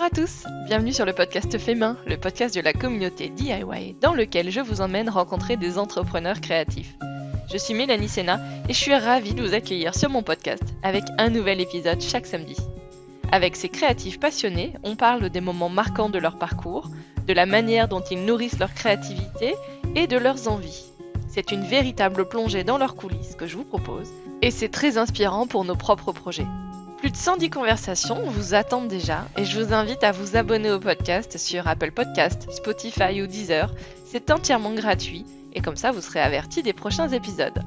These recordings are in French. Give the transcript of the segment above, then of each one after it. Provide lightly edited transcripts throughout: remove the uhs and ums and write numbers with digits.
Bonjour à tous, bienvenue sur le podcast Fait Main, le podcast de la communauté DIY dans lequel je vous emmène rencontrer des entrepreneurs créatifs. Je suis Mélanie Sénat et je suis ravie de vous accueillir sur mon podcast avec un nouvel épisode chaque samedi. Avec ces créatifs passionnés, on parle des moments marquants de leur parcours, de la manière dont ils nourrissent leur créativité et de leurs envies. C'est une véritable plongée dans leurs coulisses que je vous propose et c'est très inspirant pour nos propres projets. Plus de 110 conversations vous attendent déjà et je vous invite à vous abonner au podcast sur Apple Podcasts, Spotify ou Deezer. C'est entièrement gratuit et comme ça vous serez avertis des prochains épisodes.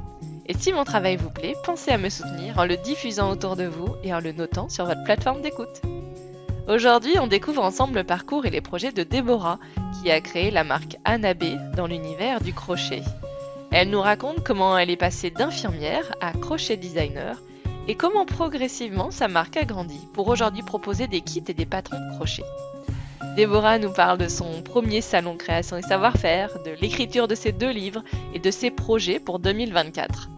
Et si mon travail vous plaît, pensez à me soutenir en le diffusant autour de vous et en le notant sur votre plateforme d'écoute. Aujourd'hui, on découvre ensemble le parcours et les projets de Déborah qui a créé la marque Anna B dans l'univers du crochet. Elle nous raconte comment elle est passée d'infirmière à crochet designer et comment progressivement sa marque a grandi pour aujourd'hui proposer des kits et des patrons de crochet. Déborah nous parle de son premier salon création et savoir-faire, de l'écriture de ses 2 livres et de ses projets pour 2024.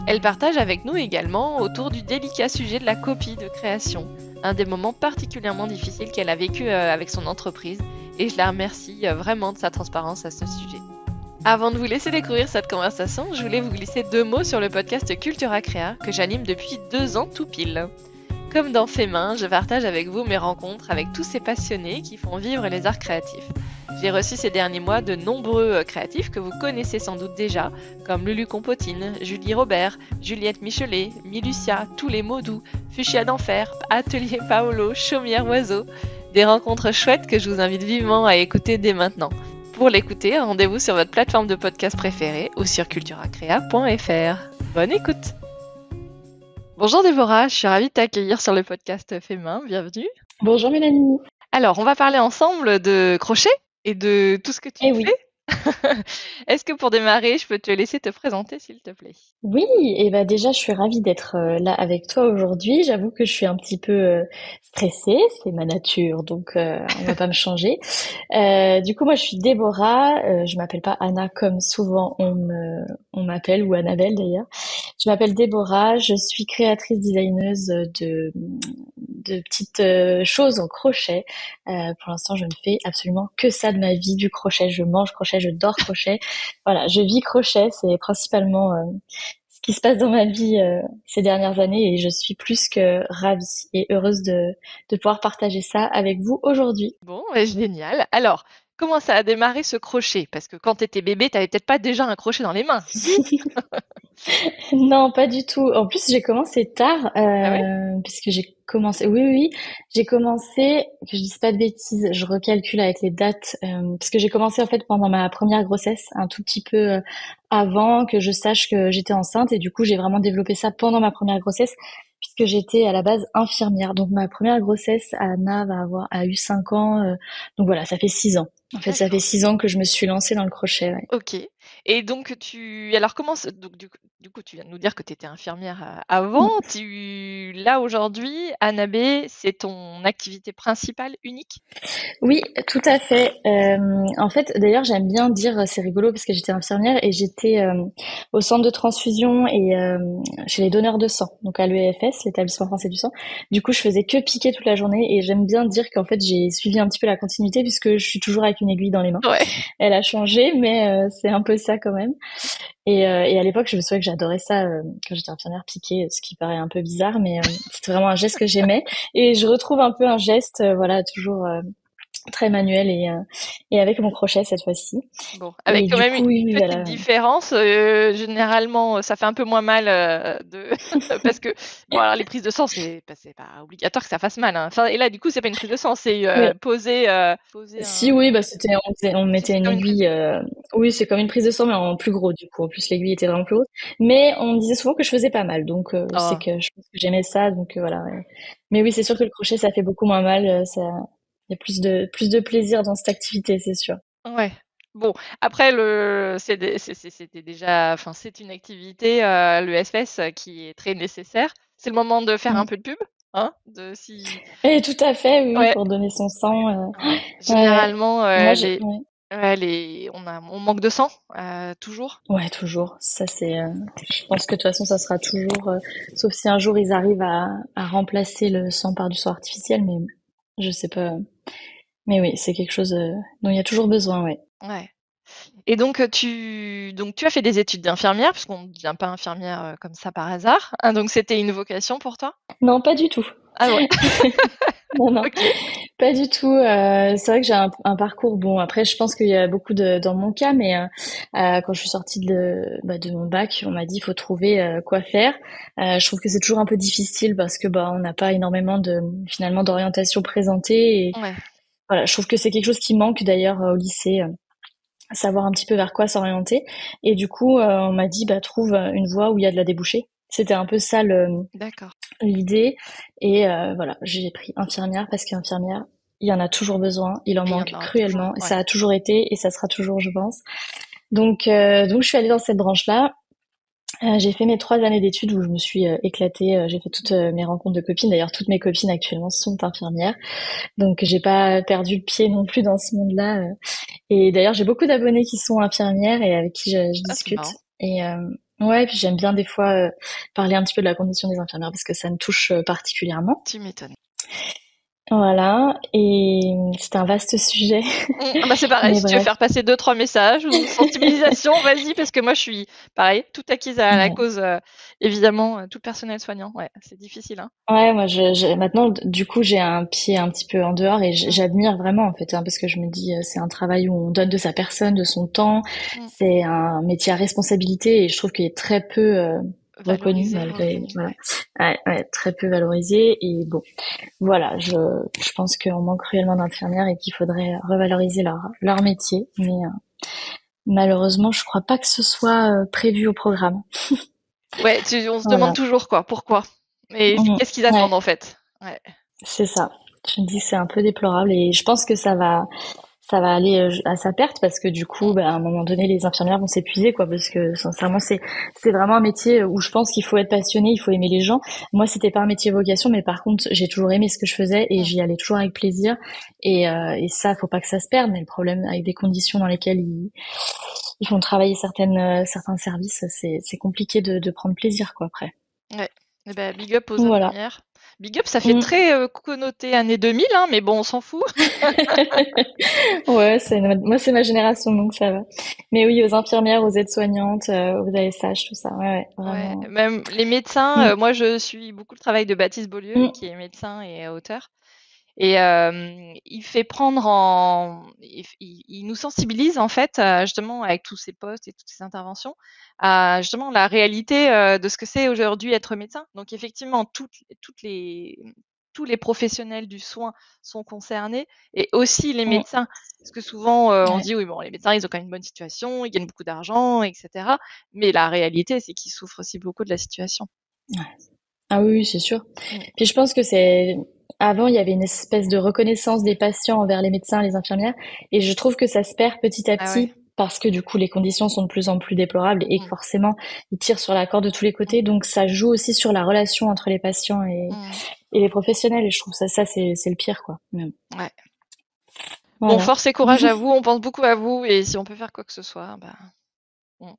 Elle partage avec nous également autour du délicat sujet de la copie de création, un des moments particulièrement difficiles qu'elle a vécu avec son entreprise et je la remercie vraiment de sa transparence à ce sujet. Avant de vous laisser découvrir cette conversation, je voulais vous glisser 2 mots sur le podcast Cultura Créa que j'anime depuis 2 ans tout pile. Comme dans Fait Main, je partage avec vous mes rencontres avec tous ces passionnés qui font vivre les arts créatifs. J'ai reçu ces derniers mois de nombreux créatifs que vous connaissez sans doute déjà, comme Lulu Compotine, Julie Robert, Juliette Michelet, Milucia, Tous les mots doux, Fuchsia d'Enfer, Atelier Paolo, Chaumière Oiseau. Des rencontres chouettes que je vous invite vivement à écouter dès maintenant. Pour l'écouter, rendez-vous sur votre plateforme de podcast préférée ou sur culturacrea.fr. Bonne écoute! Bonjour Déborah, je suis ravie de t'accueillir sur le podcast Fait Main, bienvenue. Bonjour Mélanie. Alors, on va parler ensemble de crochet et de tout ce que tu Oui. fais. Est-ce que pour démarrer, je peux te laisser te présenter s'il te plaît? Oui, et ben déjà je suis ravie d'être là avec toi aujourd'hui. J'avoue que je suis un petit peu stressée, c'est ma nature, donc on va pas me changer. Du coup moi je suis Déborah, je m'appelle pas Anna comme souvent on m'appelle ou Annabelle d'ailleurs. Je m'appelle Déborah, je suis créatrice designeuse de petites choses en crochet. Pour l'instant, je ne fais absolument que ça de ma vie, du crochet. Je mange crochet, je dors crochet. Voilà, je vis crochet. C'est principalement ce qui se passe dans ma vie ces dernières années et je suis plus que ravie et heureuse de pouvoir partager ça avec vous aujourd'hui. Bon, génial. Alors, comment ça a démarré ce crochet? Parce que quand tu étais bébé, tu n'avais peut-être pas déjà un crochet dans les mains. Non, pas du tout. En plus, j'ai commencé tard, Ah ouais? puisque j'ai commencé. Oui, oui, oui. J'ai commencé. Que je dise pas de bêtises, je recalcule avec les dates, parce que j'ai commencé en fait pendant ma première grossesse, un tout petit peu avant que je sache que j'étais enceinte, et du coup, j'ai vraiment développé ça pendant ma première grossesse, puisque j'étais à la base infirmière. Donc ma première grossesse, Anna a eu 5 ans. Donc voilà, ça fait 6 ans. En fait, ça fait D'accord. 6 ans que je me suis lancée dans le crochet. Ouais. Ok. Et donc alors donc du coup, tu viens de nous dire que tu étais infirmière avant. Là aujourd'hui, Anna B, c'est ton activité principale unique? Oui, tout à fait. En fait, d'ailleurs, j'aime bien dire, c'est rigolo parce que j'étais infirmière et j'étais au centre de transfusion et chez les donneurs de sang, donc à l'EFS, l'établissement français du sang. Du coup, je faisais que piquer toute la journée et j'aime bien dire qu'en fait, j'ai suivi un petit peu la continuité puisque je suis toujours avec une aiguille dans les mains. Ouais. Elle a changé, mais c'est un peu ça quand même. Et à l'époque, je me souviens que j'adorais ça quand j'étais infirmière, piquer, ce qui paraît un peu bizarre, mais c'était vraiment un geste que j'aimais. Et je retrouve un peu un geste, voilà, toujours très manuel et avec mon crochet cette fois-ci. Bon, Et avec quand du même coup, une oui, oui, petite voilà. différence, généralement, ça fait un peu moins mal, de parce que bon alors les prises de sang c'est pas obligatoire que ça fasse mal, hein. Enfin et là du coup c'est pas une prise de sang, c'est, Oui. poser Si, un oui, bah on si mettait c'est une comme une prise aiguille. Oui, c'est comme une prise de sang, mais en plus gros du coup. En plus, l'aiguille était vraiment plus grosse. Mais on me disait souvent que je faisais pas mal, donc c'est oh, que je pense que j'aimais ça, donc voilà. Ouais. Mais oui, c'est sûr que le crochet, ça fait beaucoup moins mal. Il y a plus de plaisir dans cette activité, c'est sûr. ouais. Bon, après c'était déjà enfin c'est une activité, l'ESS, qui est très nécessaire. C'est le moment de faire un Mm. peu de pub, hein? De si Et tout à fait, oui, oui, Ouais, pour donner son sang. ouais. Ouais, ouais. Généralement, Moi, les ouais. ouais, on manque de sang, toujours. Ouais, toujours. Ça, je pense que de toute façon, ça sera toujours, sauf si un jour ils arrivent à remplacer le sang par du sang artificiel, mais Je sais pas. Mais oui, c'est quelque chose dont il y a toujours besoin, ouais. Ouais. Et donc tu as fait des études d'infirmière, puisqu'on ne devient pas infirmière comme ça par hasard. Ah, donc c'était une vocation pour toi? Non, pas du tout. Ah ouais, Non, non, ok. pas du tout. C'est vrai que j'ai un parcours. Bon, après, je pense qu'il y a beaucoup dans mon cas, mais quand je suis sortie de mon bac, on m'a dit il faut trouver quoi faire. Je trouve que c'est toujours un peu difficile parce que on n'a pas énormément finalement d'orientation présentée. Et Ouais, voilà, je trouve que c'est quelque chose qui manque d'ailleurs au lycée, savoir un petit peu vers quoi s'orienter. Et du coup, on m'a dit trouve une voie où il y a de la débouchée. C'était un peu ça d'accord. l'idée. Et voilà, j'ai pris infirmière parce qu'infirmière, il y en a toujours besoin, il en Oui, il y en manque a toujours. cruellement, et Ouais. ça a toujours été et ça sera toujours, je pense. Donc je suis allée dans cette branche-là. J'ai fait mes 3 années d'études où je me suis éclatée. J'ai fait toutes mes rencontres de copines. D'ailleurs, toutes mes copines actuellement sont infirmières. Donc j'ai pas perdu le pied non plus dans ce monde-là. Et d'ailleurs, j'ai beaucoup d'abonnés qui sont infirmières et avec qui je Ah, c'est discute. marrant. Et ouais, puis j'aime bien des fois parler un petit peu de la condition des infirmières parce que ça me touche particulièrement. Tu m'étonnes. Voilà, et c'est un vaste sujet, Ah bah c'est pareil, mais si tu veux bref. faire passer deux, trois messages ou sensibilisation, vas-y, parce que moi je suis pareil, toute acquise à la Ouais, cause, évidemment, tout le personnel soignant. Ouais, c'est difficile, hein. ouais, moi maintenant du coup j'ai un pied un petit peu en dehors et Mm, j'admire vraiment en fait, hein, parce que je me dis c'est un travail où on donne de sa personne, de son temps, mm. c'est un métier à responsabilité et je trouve qu'il est très peu reconnu Valoriser, malgré reconnu, voilà, ouais. ouais, très peu valorisé et bon. Voilà, je pense qu'on manque cruellement d'infirmières et qu'il faudrait revaloriser leur métier, mais malheureusement, je crois pas que ce soit prévu au programme. Ouais, on se demande Voilà. toujours quoi, pourquoi? Et Mhm. qu'est-ce qu'ils Ouais, attendent en fait? Ouais. c'est ça. Je me dis que c'est un peu déplorable et je pense que ça va aller à sa perte parce que du coup, Mm, à un moment donné, les infirmières vont s'épuiser, quoi, parce que sincèrement, c'est vraiment un métier où je pense qu'il faut être passionné, il faut aimer les gens. Moi, c'était pas un métier vocation, mais par contre, j'ai toujours aimé ce que je faisais et mm. j'y allais toujours avec plaisir. Et ça, faut pas que ça se perde. Mais le problème avec des conditions dans lesquelles ils font travailler certains services, c'est compliqué de prendre plaisir, quoi, après. Ouais. Eh ben, big up aux Voilà. infirmières. Big up, ça fait Mm. très connoté années 2000, hein, mais bon, on s'en fout. Ouais, moi c'est ma génération donc ça va. Mais oui, aux infirmières, aux aides-soignantes, aux ASH, tout ça. Ouais, ouais, Ouais, vraiment. même les médecins, Mm, moi je suis beaucoup le travail de Baptiste Beaulieu, mm, qui est médecin et auteur. Et il fait prendre il nous sensibilise en fait, justement avec tous ces postes et toutes ces interventions, à justement la réalité de ce que c'est aujourd'hui être médecin. Donc effectivement, tous les professionnels du soin sont concernés et aussi les mm. médecins. Parce que souvent, on se Ouais, dit oui, bon, les médecins, ils ont quand même une bonne situation, ils gagnent beaucoup d'argent, etc. Mais la réalité, c'est qu'ils souffrent aussi beaucoup de la situation. ouais. Ah oui, oui, c'est sûr. Mm. Puis je pense que avant, il y avait une espèce de reconnaissance des patients envers les médecins, les infirmières, et je trouve que ça se perd petit à Ah ouais. petit parce que du coup, les conditions sont de plus en plus déplorables et que Mm. forcément, ils tirent sur la corde de tous les Mm. côtés. Donc, ça joue aussi sur la relation entre les patients Mm. et les professionnels. Et je trouve ça c'est le pire, quoi. Même. Ouais. Bon, Voilà. force et courage à vous, on pense beaucoup à vous et si on peut faire quoi que ce soit, bah, on,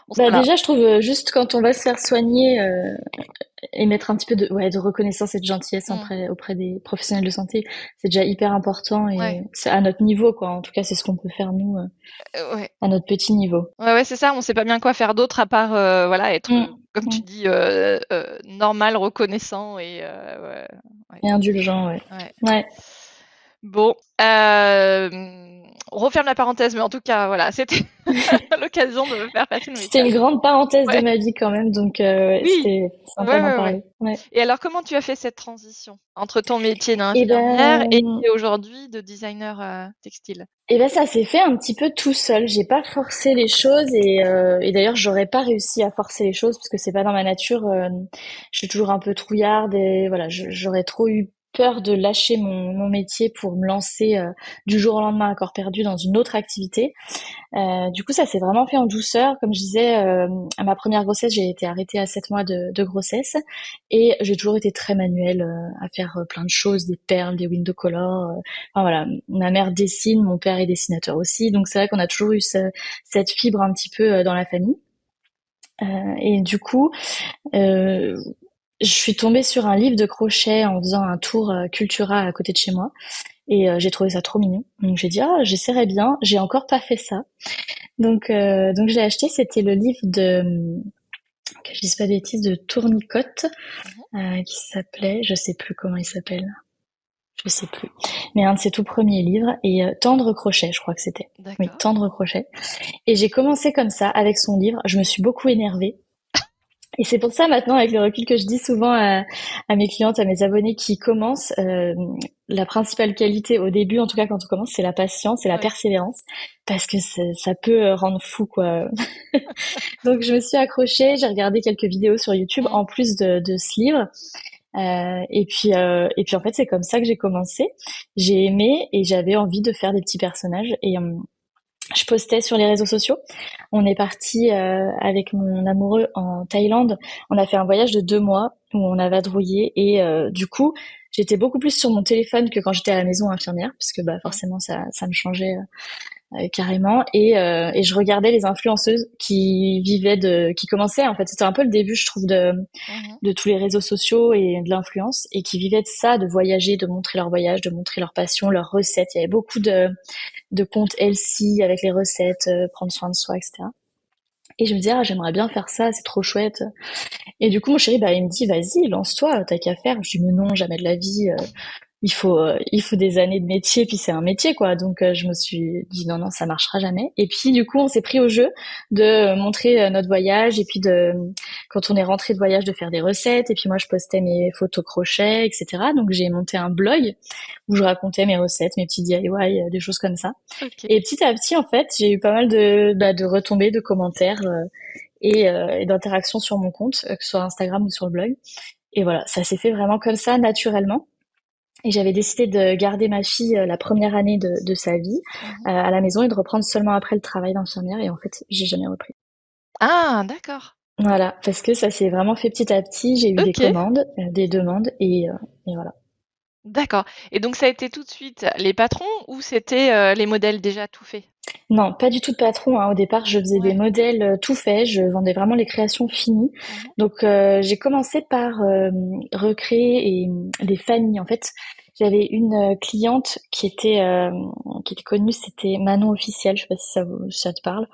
on sera là. Déjà, je trouve juste quand on va se faire soigner et mettre un petit peu de reconnaissance et de gentillesse Mm. auprès des professionnels de santé, c'est déjà hyper important et Ouais, c'est à notre niveau, quoi. En tout cas, c'est ce qu'on peut faire nous ouais, à notre petit niveau. ouais, ouais, c'est ça. On sait pas bien quoi faire d'autre à part, voilà, être, Mm, comme tu mm. dis, normal, reconnaissant et ouais, ouais, Et indulgent, ouais. ouais. Ouais. Bon, on referme la parenthèse, mais en tout cas, voilà, c'était l'occasion de me faire passer le C'était une message. grande parenthèse de Ouais, ma vie quand même, donc ouais, oui, c'était ouais, sympa d'en ouais, ouais. parler. Ouais. Et alors, comment tu as fait cette transition entre ton métier Et d'infirmière et ben, aujourd'hui de designer textile? ça s'est fait un petit peu tout seul. J'ai pas forcé les choses et d'ailleurs j'aurais pas réussi à forcer les choses parce que c'est pas dans ma nature. Je suis toujours un peu trouillarde et voilà, j'aurais trop eu peur de lâcher mon métier pour me lancer du jour au lendemain à corps perdu dans une autre activité. Du coup, ça s'est vraiment fait en douceur. Comme je disais, à ma première grossesse, j'ai été arrêtée à 7 mois de grossesse et j'ai toujours été très manuelle à faire plein de choses, des perles, des window color. Enfin voilà, ma mère dessine, mon père est dessinateur aussi, donc c'est vrai qu'on a toujours eu cette fibre un petit peu dans la famille. Et du coup, euh, je suis tombée sur un livre de crochet en faisant un tour Cultura à côté de chez moi et j'ai trouvé ça trop mignon. Donc j'ai dit ah j'essaierai bien. J'ai encore pas fait ça. Donc je l'ai acheté. C'était le livre de que je dise pas de bêtises de Tournicotte Mhm. qui s'appelait, je sais plus comment il s'appelle, je sais plus, mais un de ses tout premiers livres et Tendre crochet, je crois que c'était. Oui, D'accord. Tendre crochet. Et j'ai commencé comme ça avec son livre. Je me suis beaucoup énervée. Et c'est pour ça maintenant, avec le recul, que je dis souvent à mes clientes, à mes abonnés qui commencent, la principale qualité au début, en tout cas quand on commence, c'est la patience et la Oui. persévérance, parce que ça peut rendre fou, quoi. Donc je me suis accrochée, j'ai regardé quelques vidéos sur YouTube Mhm. en plus de ce livre, et puis en fait c'est comme ça que j'ai commencé. J'ai aimé et j'avais envie de faire des petits personnages et je postais sur les réseaux sociaux. On est parti avec mon amoureux en Thaïlande. On a fait un voyage de 2 mois où on a vadrouillé et du coup, j'étais beaucoup plus sur mon téléphone que quand j'étais à la maison infirmière, parce que bah Mhm. forcément ça me changeait carrément. Et je regardais les influenceuses qui commençaient. En fait, c'était un peu le début, je trouve, Mhm. de tous les réseaux sociaux et de l'influence et qui vivaient de ça, de voyager, de montrer leur voyage, de montrer leur passion, leurs recettes. Il y avait beaucoup de comptes healthy avec les recettes, prendre soin de soi, etc. Et je me disais, ah, j'aimerais bien faire ça, c'est trop chouette. Et du coup, mon chéri, bah, il me dit, vas-y, lance-toi, t'as qu'à faire. Je dis, mais non, jamais de la vie. Il faut des années de métier, puis c'est un métier, quoi. Donc, je me suis dit, non, non, ça marchera jamais. Et puis, du coup, on s'est pris au jeu de montrer notre voyage, et puis quand on est rentré de voyage, de faire des recettes. Et puis, moi, je postais mes photos crochet, etc. Donc, j'ai monté un blog où je racontais mes recettes, mes petits DIY, des choses comme ça. Ok. Et petit à petit, en fait, j'ai eu pas mal de retombées, de commentaires et d'interactions sur mon compte, que ce soit Instagram ou sur le blog. Et voilà, ça s'est fait vraiment comme ça, naturellement. Et j'avais décidé de garder ma fille la première année de sa vie Mhm. à la maison et de reprendre seulement après le travail d'infirmière. Et en fait, j'ai jamais repris. Ah, d'accord. Voilà, parce que ça s'est vraiment fait petit à petit. J'ai eu des Ok. commandes, des demandes et voilà. D'accord. Et donc ça a été tout de suite les patrons ou c'était les modèles déjà tout faits? Non, pas du tout de patron, hein. Au départ, je faisais des Ouais. modèles tout faits, je vendais vraiment les créations finies. Mhm. Donc, j'ai commencé par recréer des familles. En fait, j'avais une cliente qui était connue, c'était Manon Officiel. Je sais pas si si ça te parle.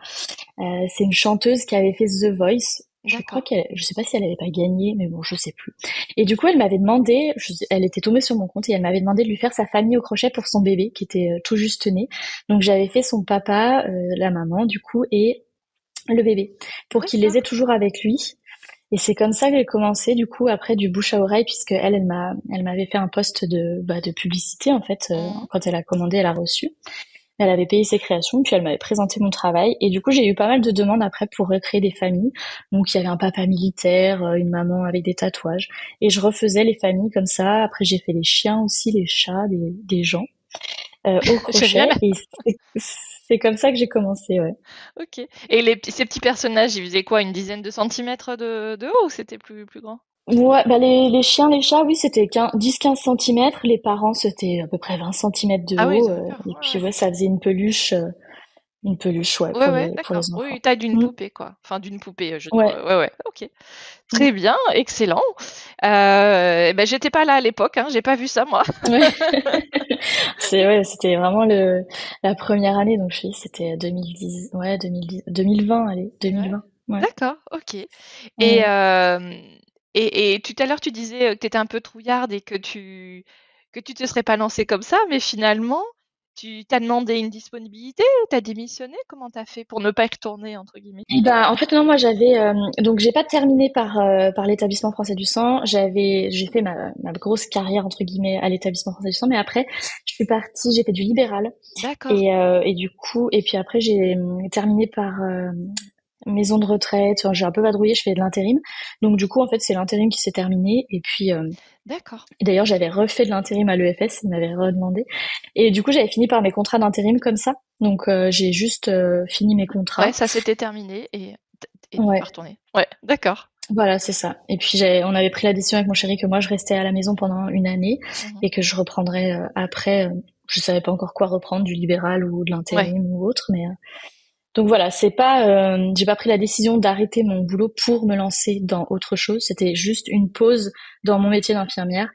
C'est une chanteuse qui avait fait The Voice. D'accord. Je sais pas si elle avait pas gagné, mais bon, je sais plus. Et du coup, elle m'avait demandé, elle était tombée sur mon compte et elle m'avait demandé de lui faire sa famille au crochet pour son bébé qui était tout juste né. Donc j'avais fait son papa, la maman du coup et le bébé pour qu'il les ait D'accord. toujours avec lui. Et c'est comme ça que j'ai commencé du coup après du bouche à oreille puisque elle m'avait fait un post de publicité en fait Mhm. quand elle a commandé, elle a reçu. Elle avait payé ses créations, puis elle m'avait présenté mon travail. Et du coup, j'ai eu pas mal de demandes après pour recréer des familles. Donc, il y avait un papa militaire, une maman avec des tatouages. Et je refaisais les familles comme ça. Après, j'ai fait les chiens aussi, les chats, des gens au Génial. crochet. Et c'est comme ça que j'ai commencé, ouais. Ok. Et ces petits personnages, ils faisaient quoi? Une dizaine de centimètres de haut ou c'était plus grand? Ouais, bah les chiens, les chats, oui, c'était 10-15 centimètres. Les parents, c'était à peu près 20 centimètres de Ah oui, haut. d'accord. Et Ouais, puis, ouais. ouais, ça faisait une peluche, ouais, Ouais, ouais, pour d'accord. les Oui, enfants. taille d'une Mm. poupée, quoi. Enfin, d'une poupée, je veux dire. Ouais. Ouais, ouais. Ok. Mm. Très bien, excellent. Ben, j'étais pas là à l'époque, hein, j'ai pas vu ça, moi. Ouais. Ouais, c'était vraiment la première année, donc je sais, c'était 2010, ouais, 2010, 2020, allez, Ouais. 2020, ouais. D'accord, ok. Et, Mm. et tout à l'heure, tu disais que tu étais un peu trouillarde et que tu te serais pas lancée comme ça, mais finalement, tu t'as demandé une disponibilité, t'as démissionné, comment t'as fait pour ne pas y retourner, entre guillemets? Bah, en fait, non, moi, donc j'ai pas terminé par l'établissement français du sang. J'ai fait ma grosse carrière, entre guillemets, à l'établissement français du sang, mais après, je suis partie, j'ai fait du libéral. D'accord. Et du coup, et puis après, j'ai terminé par, maison de retraite. Enfin, j'ai un peu vadrouillé, je fais de l'intérim. Donc, du coup, en fait, c'est l'intérim qui s'est terminé. Et puis, D'accord. d'ailleurs, j'avais refait de l'intérim à l'EFS, ils m'avaient redemandé. Et du coup, j'avais fini par mes contrats d'intérim comme ça. Donc, j'ai juste fini mes Ouais, contrats. ça s'était terminé et t'es pas Ouais, retournée. Ouais, d'accord. voilà, c'est ça. Et puis, on avait pris la décision avec mon chéri que moi, je restais à la maison pendant une année Mhm. et que je reprendrais après. Je savais pas encore quoi reprendre, du libéral ou de Ouais. l'intérim ou autre, mais Donc voilà, j'ai pas pris la décision d'arrêter mon boulot pour me lancer dans autre chose. C'était juste une pause dans mon métier d'infirmière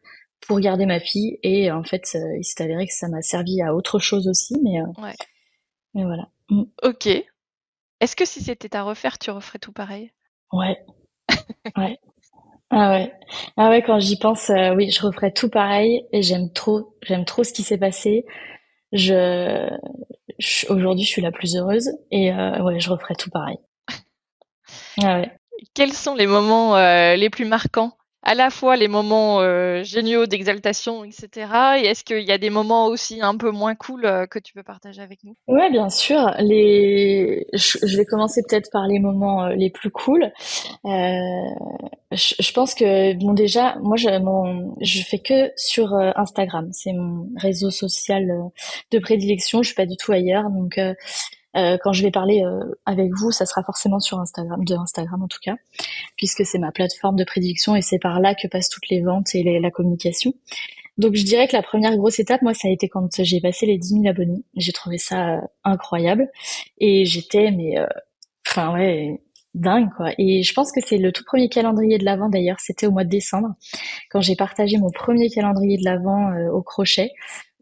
pour garder ma fille. Et en fait, il s'est avéré que ça m'a servi à autre chose aussi. Ouais. Mais voilà. Mm. Ok. Est-ce que si c'était à refaire, tu referais tout pareil? Ouais, ouais. Ah ouais. Ah ouais, quand j'y pense, oui, je referais tout pareil. Et j'aime trop ce qui s'est passé. Je, Aujourd'hui, je suis la plus heureuse. Et ouais, je referais tout pareil. Ah ouais. Quels sont les moments les plus marquants? À la fois les moments géniaux d'exaltation, etc. Et est-ce qu'il y a des moments aussi un peu moins cool que tu peux partager avec nous? Ouais, bien sûr. Je vais commencer peut-être par les moments les plus cool. Euh, je pense que bon déjà, moi je fais que sur Instagram. C'est mon réseau social de prédilection. Je suis pas du tout ailleurs. Donc quand je vais parler avec vous, ça sera forcément sur Instagram, de Instagram en tout cas, puisque c'est ma plateforme de prédilection et c'est par là que passent toutes les ventes et la communication. Donc je dirais que la première grosse étape, moi, ça a été quand j'ai passé les 10 000 abonnés. J'ai trouvé ça incroyable et j'étais enfin ouais, dingue quoi. Et je pense que c'est le tout premier calendrier de l'Avent d'ailleurs. C'était au mois de décembre quand j'ai partagé mon premier calendrier de l'Avent au crochet.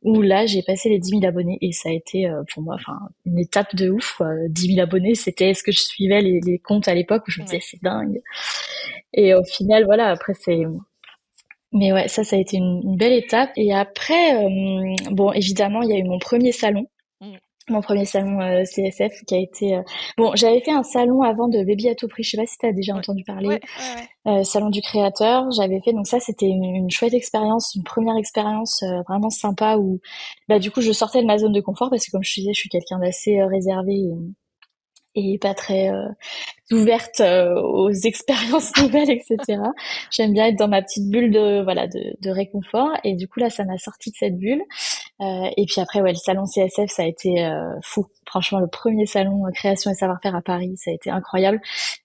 Où là, j'ai passé les 10 000 abonnés et ça a été pour moi, enfin, une étape de ouf, quoi. 10 000 abonnés, c'était ce que je suivais les comptes à l'époque où je me disais Ouais. c'est dingue. Et au final, voilà, après mais ouais, ça a été une belle étape. Et après, bon, évidemment, il y a eu Mm. mon premier salon CSF qui a été. Bon, j'avais fait un salon avant de Baby à tout prix. Je sais pas si tu as déjà Ouais. entendu Ouais, parler. ouais, ouais. Salon du créateur. J'avais fait donc ça, c'était une chouette expérience, une première expérience vraiment sympa où, bah, du coup, je sortais de ma zone de confort parce que comme je te disais, je suis quelqu'un d'assez réservé et pas très ouverte aux expériences nouvelles, etc. J'aime bien être dans ma petite bulle de voilà de réconfort et du coup là ça m'a sorti de cette bulle. Et puis après ouais le salon CSF ça a été fou. Franchement le premier salon création et savoir-faire à Paris ça a été incroyable.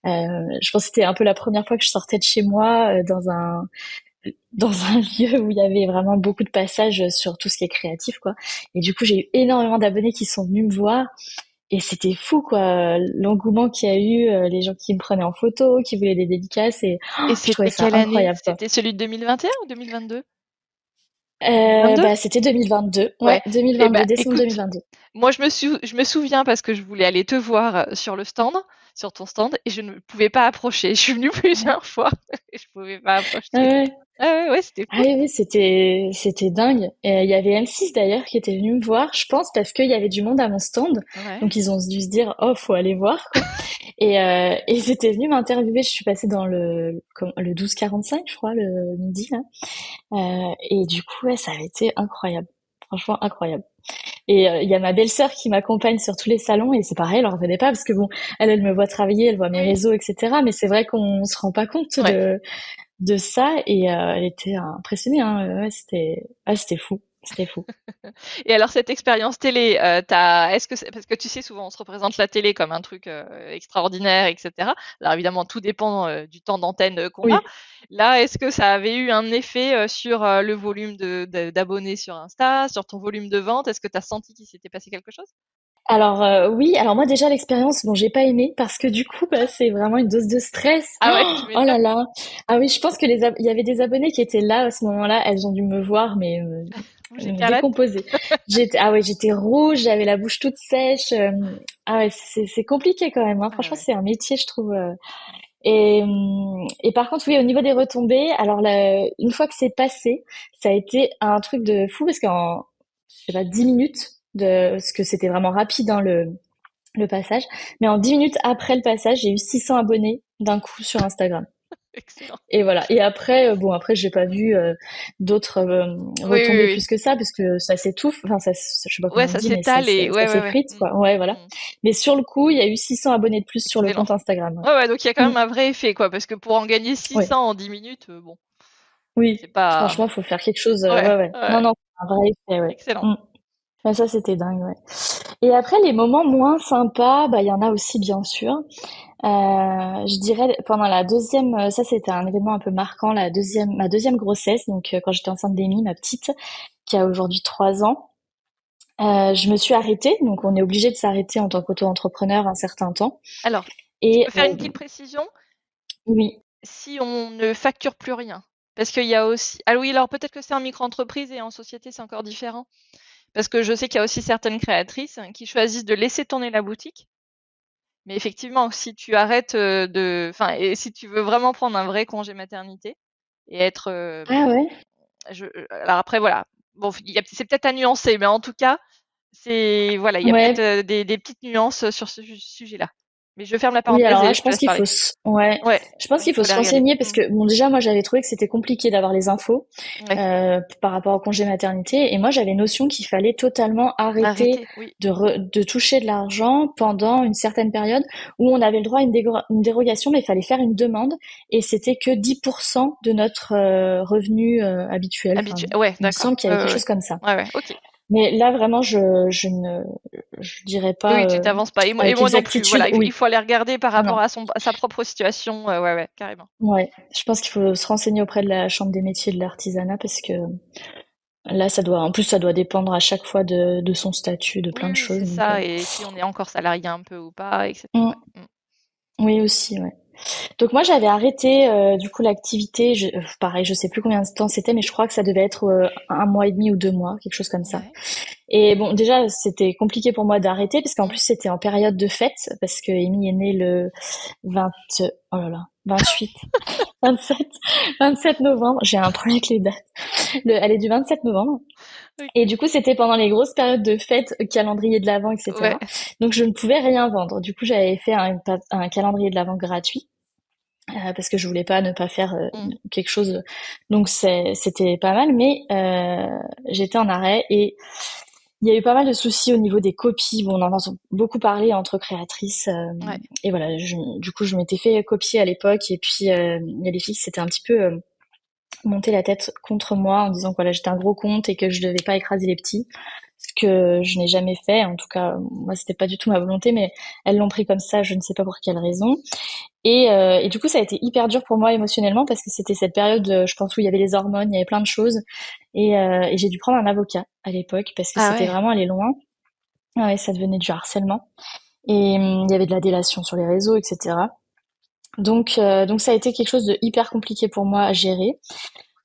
Je pense que c'était un peu la première fois que je sortais de chez moi dans un lieu où il y avait vraiment beaucoup de passages sur tout ce qui est créatif quoi. Et du coup j'ai eu énormément d'abonnés qui sont venus me voir et c'était fou, quoi, l'engouement qu'il y a eu, les gens qui me prenaient en photo, qui voulaient des dédicaces et Et je trouvais c'était ça quelle année? incroyable, quoi. C'était celui de 2021 ou 2022? 2022? Bah, c'était 2022. Ouais, Ouais. Eh 2022, ben, décembre écoute, 2022. moi, je me souviens parce que je voulais aller te voir sur le stand, sur ton stand, et je ne pouvais pas approcher. Je suis venue plusieurs fois et je pouvais pas Ouais, approcher. ouais. Ah ouais, ouais, c'était Ah fou. oui, oui, c'était dingue. Et il y avait M6 d'ailleurs qui était venu me voir, je pense, parce qu'il y avait du monde à mon stand. Ouais. Donc ils ont dû se dire, oh, faut aller voir, quoi. Et ils étaient venus m'interviewer. Je suis passée dans le 12:45, je crois, le midi, là. Et du coup, ouais, ça avait été incroyable. Franchement, incroyable. Et il y a ma belle-sœur qui m'accompagne sur tous les salons et c'est pareil, elle en revenait pas parce que bon, elle me voit travailler, elle voit mes Oui. réseaux, etc. Mais c'est vrai qu'on se rend pas compte Ouais. de ça et elle était impressionnée. Hein. Ouais, c'était fou, c'était fou. Et alors cette expérience télé, est-ce que parce que tu sais souvent on se représente la télé comme un truc extraordinaire, etc. Alors évidemment tout dépend du temps d'antenne qu'on a. Oui. Là, est-ce que ça avait eu un effet sur le volume d'abonnés sur Insta, sur ton volume de vente? Est-ce que tu as senti qu'il s'était passé quelque chose? Alors oui, alors moi déjà l'expérience, bon j'ai pas aimé parce que du coup bah, c'est vraiment une dose de stress. Ah ouais, tu Oh là m'étonnes. là. Ah oui, je pense que il y avait des abonnés qui étaient là à ce moment-là, elles ont dû me voir mais Rouge me écarlate. décomposer. J'étais rouge, j'avais la bouche toute sèche. Ah ouais, c'est compliqué quand même. Hein. Ah Franchement, ouais. c'est un métier, je trouve. Et par contre, oui, au niveau des retombées, alors là, une fois que c'est passé, ça a été un truc de fou parce qu'en, je sais pas, 10 minutes parce que c'était vraiment rapide hein, le passage. Mais en 10 minutes après le passage, j'ai eu 600 abonnés d'un coup sur Instagram. Excellent. Et voilà. Et après, bon, après, j'ai pas vu d'autres Oui, oui, retombées oui. plus que ça, parce que ça s'étouffe. Enfin, je sais pas Ouais, comment on ça dit, mais s'étale et ça ouais, ouais, ouais. s'effrite, quoi. Ouais, voilà. Mm. Mais sur le coup, il y a eu 600 abonnés de plus sur le Excellent. compte Instagram. Ouais, ouais, donc il y a quand Ouais. même un vrai effet, quoi, parce que pour en gagner Ouais. 600 en 10 minutes, bon, Oui. c'est pas. Franchement, faut faire quelque chose. Ouais, Ouais, ouais. ouais, Non, non, un vrai effet, ouais. excellent. Mm. Ouais, ça, c'était dingue, ouais. Et après, les moments moins sympas, bah, il y en a aussi, bien sûr. Je dirais pendant la deuxième, ça c'était un événement un peu marquant, ma deuxième grossesse, donc quand j'étais enceinte d'Amy, ma petite, qui a aujourd'hui 3 ans. Je me suis arrêtée, donc on est obligé de s'arrêter en tant qu'auto-entrepreneur un certain temps. Alors, je Et peux faire une petite précision? oui, Si on ne facture plus rien. Parce qu'il y a aussi. Ah oui, alors peut-être que c'est en micro-entreprise et en société, c'est encore différent. Parce que je sais qu'il y a aussi certaines créatrices qui choisissent de laisser tourner la boutique. Mais effectivement, si tu arrêtes enfin, et si tu veux vraiment prendre un vrai congé maternité et être, ah ouais, alors après voilà, bon, c'est peut-être à nuancer, mais en tout cas, voilà, il y a peut-être ouais. des petites nuances sur ce sujet-là. Mais je ferme la Oui, parenthèse alors là, et je je te pense laisse qu'il parler. faut ouais, Ouais, je pense il qu'il faut faut les se regarder. renseigner parce que bon, déjà, moi, j'avais trouvé que c'était compliqué d'avoir les infos Ouais, par rapport au congé maternité, et moi, j'avais notion qu'il fallait totalement arrêter arrêtez, oui. de toucher de l'argent pendant une certaine période où on avait le droit à une dérogation, mais il fallait faire une demande, et c'était que 10% de notre revenu habituel. Enfin, Ouais, il me d'accord. semble qu'il y Ouais, avait ouais, quelque ouais. chose comme ça. Ouais, ouais, ok. Mais là, vraiment, je dirais pas Oui, tu t'avances pas. Et avec moi non plus. exactitude. Voilà, il Oui, faut aller regarder par non. rapport à sa propre situation. Ouais, ouais, carrément. Ouais, je pense qu'il faut se renseigner auprès de la Chambre des métiers de l'artisanat parce que là, en plus, ça doit dépendre à chaque fois de son statut, de Oui, plein de oui, choses. c'est Donc, ça. Et si on est encore salarié un peu ou pas, etc. mm, Ouais. Mm. oui aussi, ouais. Donc moi, j'avais arrêté du coup l'activité. Pareil, je sais plus combien de temps c'était, mais je crois que ça devait être 1 mois et demi ou 2 mois, quelque chose comme ça. Ouais. Et bon, déjà, c'était compliqué pour moi d'arrêter parce qu'en Mm. plus, c'était en période de fête parce que Amy est née le 20, oh là là, 28, 27, 27 novembre. J'ai un problème avec les dates. Elle est du 27 novembre. Et Ok. du coup, c'était pendant les grosses périodes de fêtes, calendrier de l'Avent, Ouais. etc. Donc, je ne pouvais rien vendre. Du coup, j'avais fait un calendrier de l'Avent gratuit parce que je voulais pas ne pas faire Mm. quelque chose. Donc, c'était pas mal, mais j'étais en arrêt et il y a eu pas mal de soucis au niveau des copies. Bon, on en entend beaucoup parler entre créatrices. Ouais. Et voilà, du coup, je m'étais fait copier à l'époque et puis il y a des filles qui s'étaient un petit peu monté la tête contre moi en disant que voilà, j'étais un gros compte et que je devais pas écraser les petits, ce que je n'ai jamais fait. En tout cas, moi, c'était pas du tout ma volonté, mais elles l'ont pris comme ça, je ne sais pas pour quelle raison. Et du coup, ça a été hyper dur pour moi émotionnellement parce que c'était cette période, je pense, où il y avait les hormones, il y avait plein de choses. Et j'ai dû prendre un avocat à l'époque parce que Ah c'était ouais. vraiment allé loin. Ah ouais, ça devenait du harcèlement. Et il y avait de la délation sur les réseaux, etc. Donc ça a été quelque chose de hyper compliqué pour moi à gérer.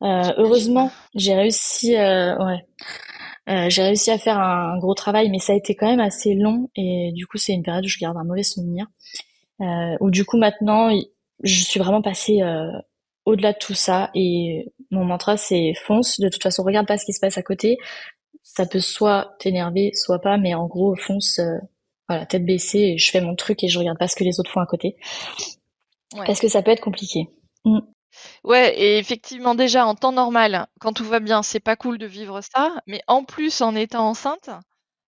J'imagine. Heureusement, j'ai réussi à faire un gros travail, mais ça a été quand même assez long et du coup, c'est une période où je garde un mauvais souvenir. Où du coup maintenant, je suis vraiment passée au-delà de tout ça et mon mantra c'est fonce. De toute façon, regarde pas ce qui se passe à côté. Ça peut soit t'énerver, soit pas, mais en gros, fonce. Voilà, tête baissée, et je fais mon truc et je regarde pas ce que les autres font à côté, Ouais. parce que ça peut être compliqué. Mm. Ouais, et effectivement, déjà, en temps normal, quand tout va bien, c'est pas cool de vivre ça. Mais en plus, en étant enceinte,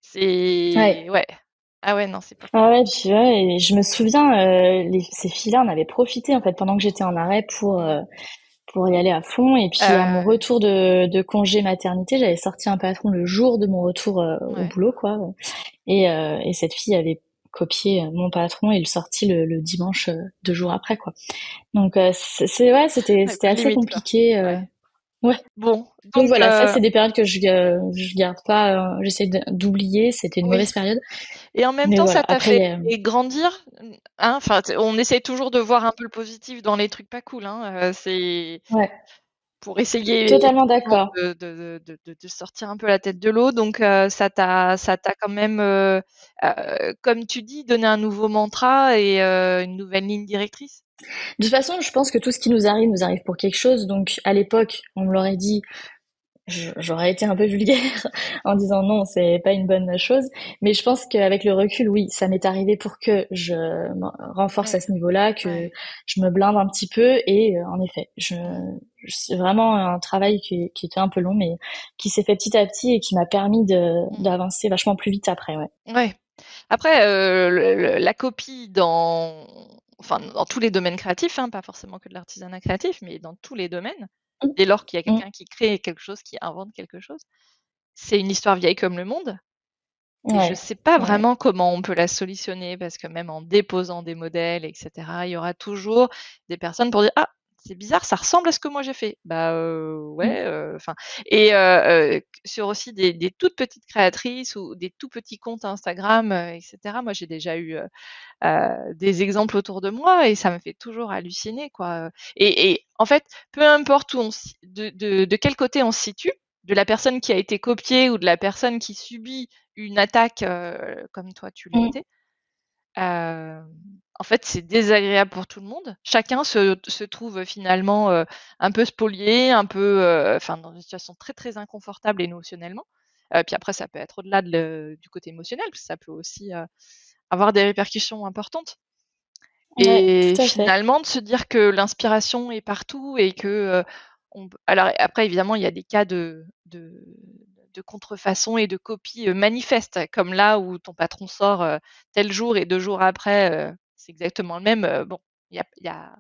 c'est. Ouais. Ouais. Ah ouais, non, c'est pas cool. Ah ouais, tu vois, et je me souviens, ces filles-là, on avait profité en fait pendant que j'étais en arrêt Mm. pour y aller à fond. Et puis à mon Euh, retour de congé maternité, j'avais sorti un patron le jour de mon retour au ouais. boulot, quoi. Et cette fille avait copié mon patron et le sorti le dimanche 2 jours après, quoi. Donc ouais, Ouais, c'était pas de assez limite, quoi. compliqué. Ouais. Ouais. Bon, Donc donc, voilà, ça c'est des périodes que je garde pas. J'essaie d'oublier. C'était une oui. mauvaise période, Et en même mais temps, voilà. ça t'a Après, fait grandir, hein. Enfin, on essaie toujours de voir un peu le positif dans les trucs pas cool, hein. C'est ouais, pour essayer totalement effectivement d'accord. de sortir un peu la tête de l'eau. Donc, ça t'a quand même, comme tu dis, donné un nouveau mantra et une nouvelle ligne directrice. De toute façon, je pense que tout ce qui nous arrive pour quelque chose. Donc, à l'époque, on me l'aurait dit, j'aurais été un peu vulgaire en disant non, c'est pas une bonne chose. Mais je pense qu'avec le recul, oui, ça m'est arrivé pour que je me renforce à Ouais, ce niveau-là, ouais. que je me blinde un petit peu. Et en effet, Mmh. c'est vraiment un travail qui était un peu long, mais qui s'est fait petit à petit et qui m'a permis Mmh. d'avancer vachement plus vite après, ouais. Ouais. Après, la copie enfin, dans tous les domaines créatifs, hein, pas forcément que de l'artisanat créatif, mais dans tous les domaines, Mm. dès lors qu'il y a Mm. quelqu'un qui crée quelque chose, qui invente quelque chose, c'est une histoire vieille comme le monde. Et je Ouais, sais pas ouais. vraiment comment on peut la solutionner parce que même en déposant des modèles, et cetera, il y aura toujours des personnes pour dire: «Ah, c'est bizarre, ça ressemble à ce que moi j'ai fait. Bah Mm. ouais, enfin et sur aussi des toutes petites créatrices ou des tout petits comptes Instagram, etc. Moi, j'ai déjà eu des exemples autour de moi et ça me fait toujours halluciner, quoi. Et en fait, peu importe où de quel côté on se situe, de la personne qui a été copiée ou de la personne qui subit une attaque comme toi tu l'as Mm. été, euh, en fait, c'est désagréable pour tout le monde. Chacun se trouve finalement un peu spolié, un peu, enfin, dans une situation très très inconfortable émotionnellement. Puis après, ça peut être au-delà du côté émotionnel, parce que ça peut aussi avoir des répercussions importantes. Ouais, Et tout à fait. finalement, de se dire que l'inspiration est partout et que alors après, évidemment, il y a des cas de contrefaçon et de copie manifeste, comme là où ton patron sort tel jour et 2 jours après, c'est exactement le même. Bon, il y a, il y a,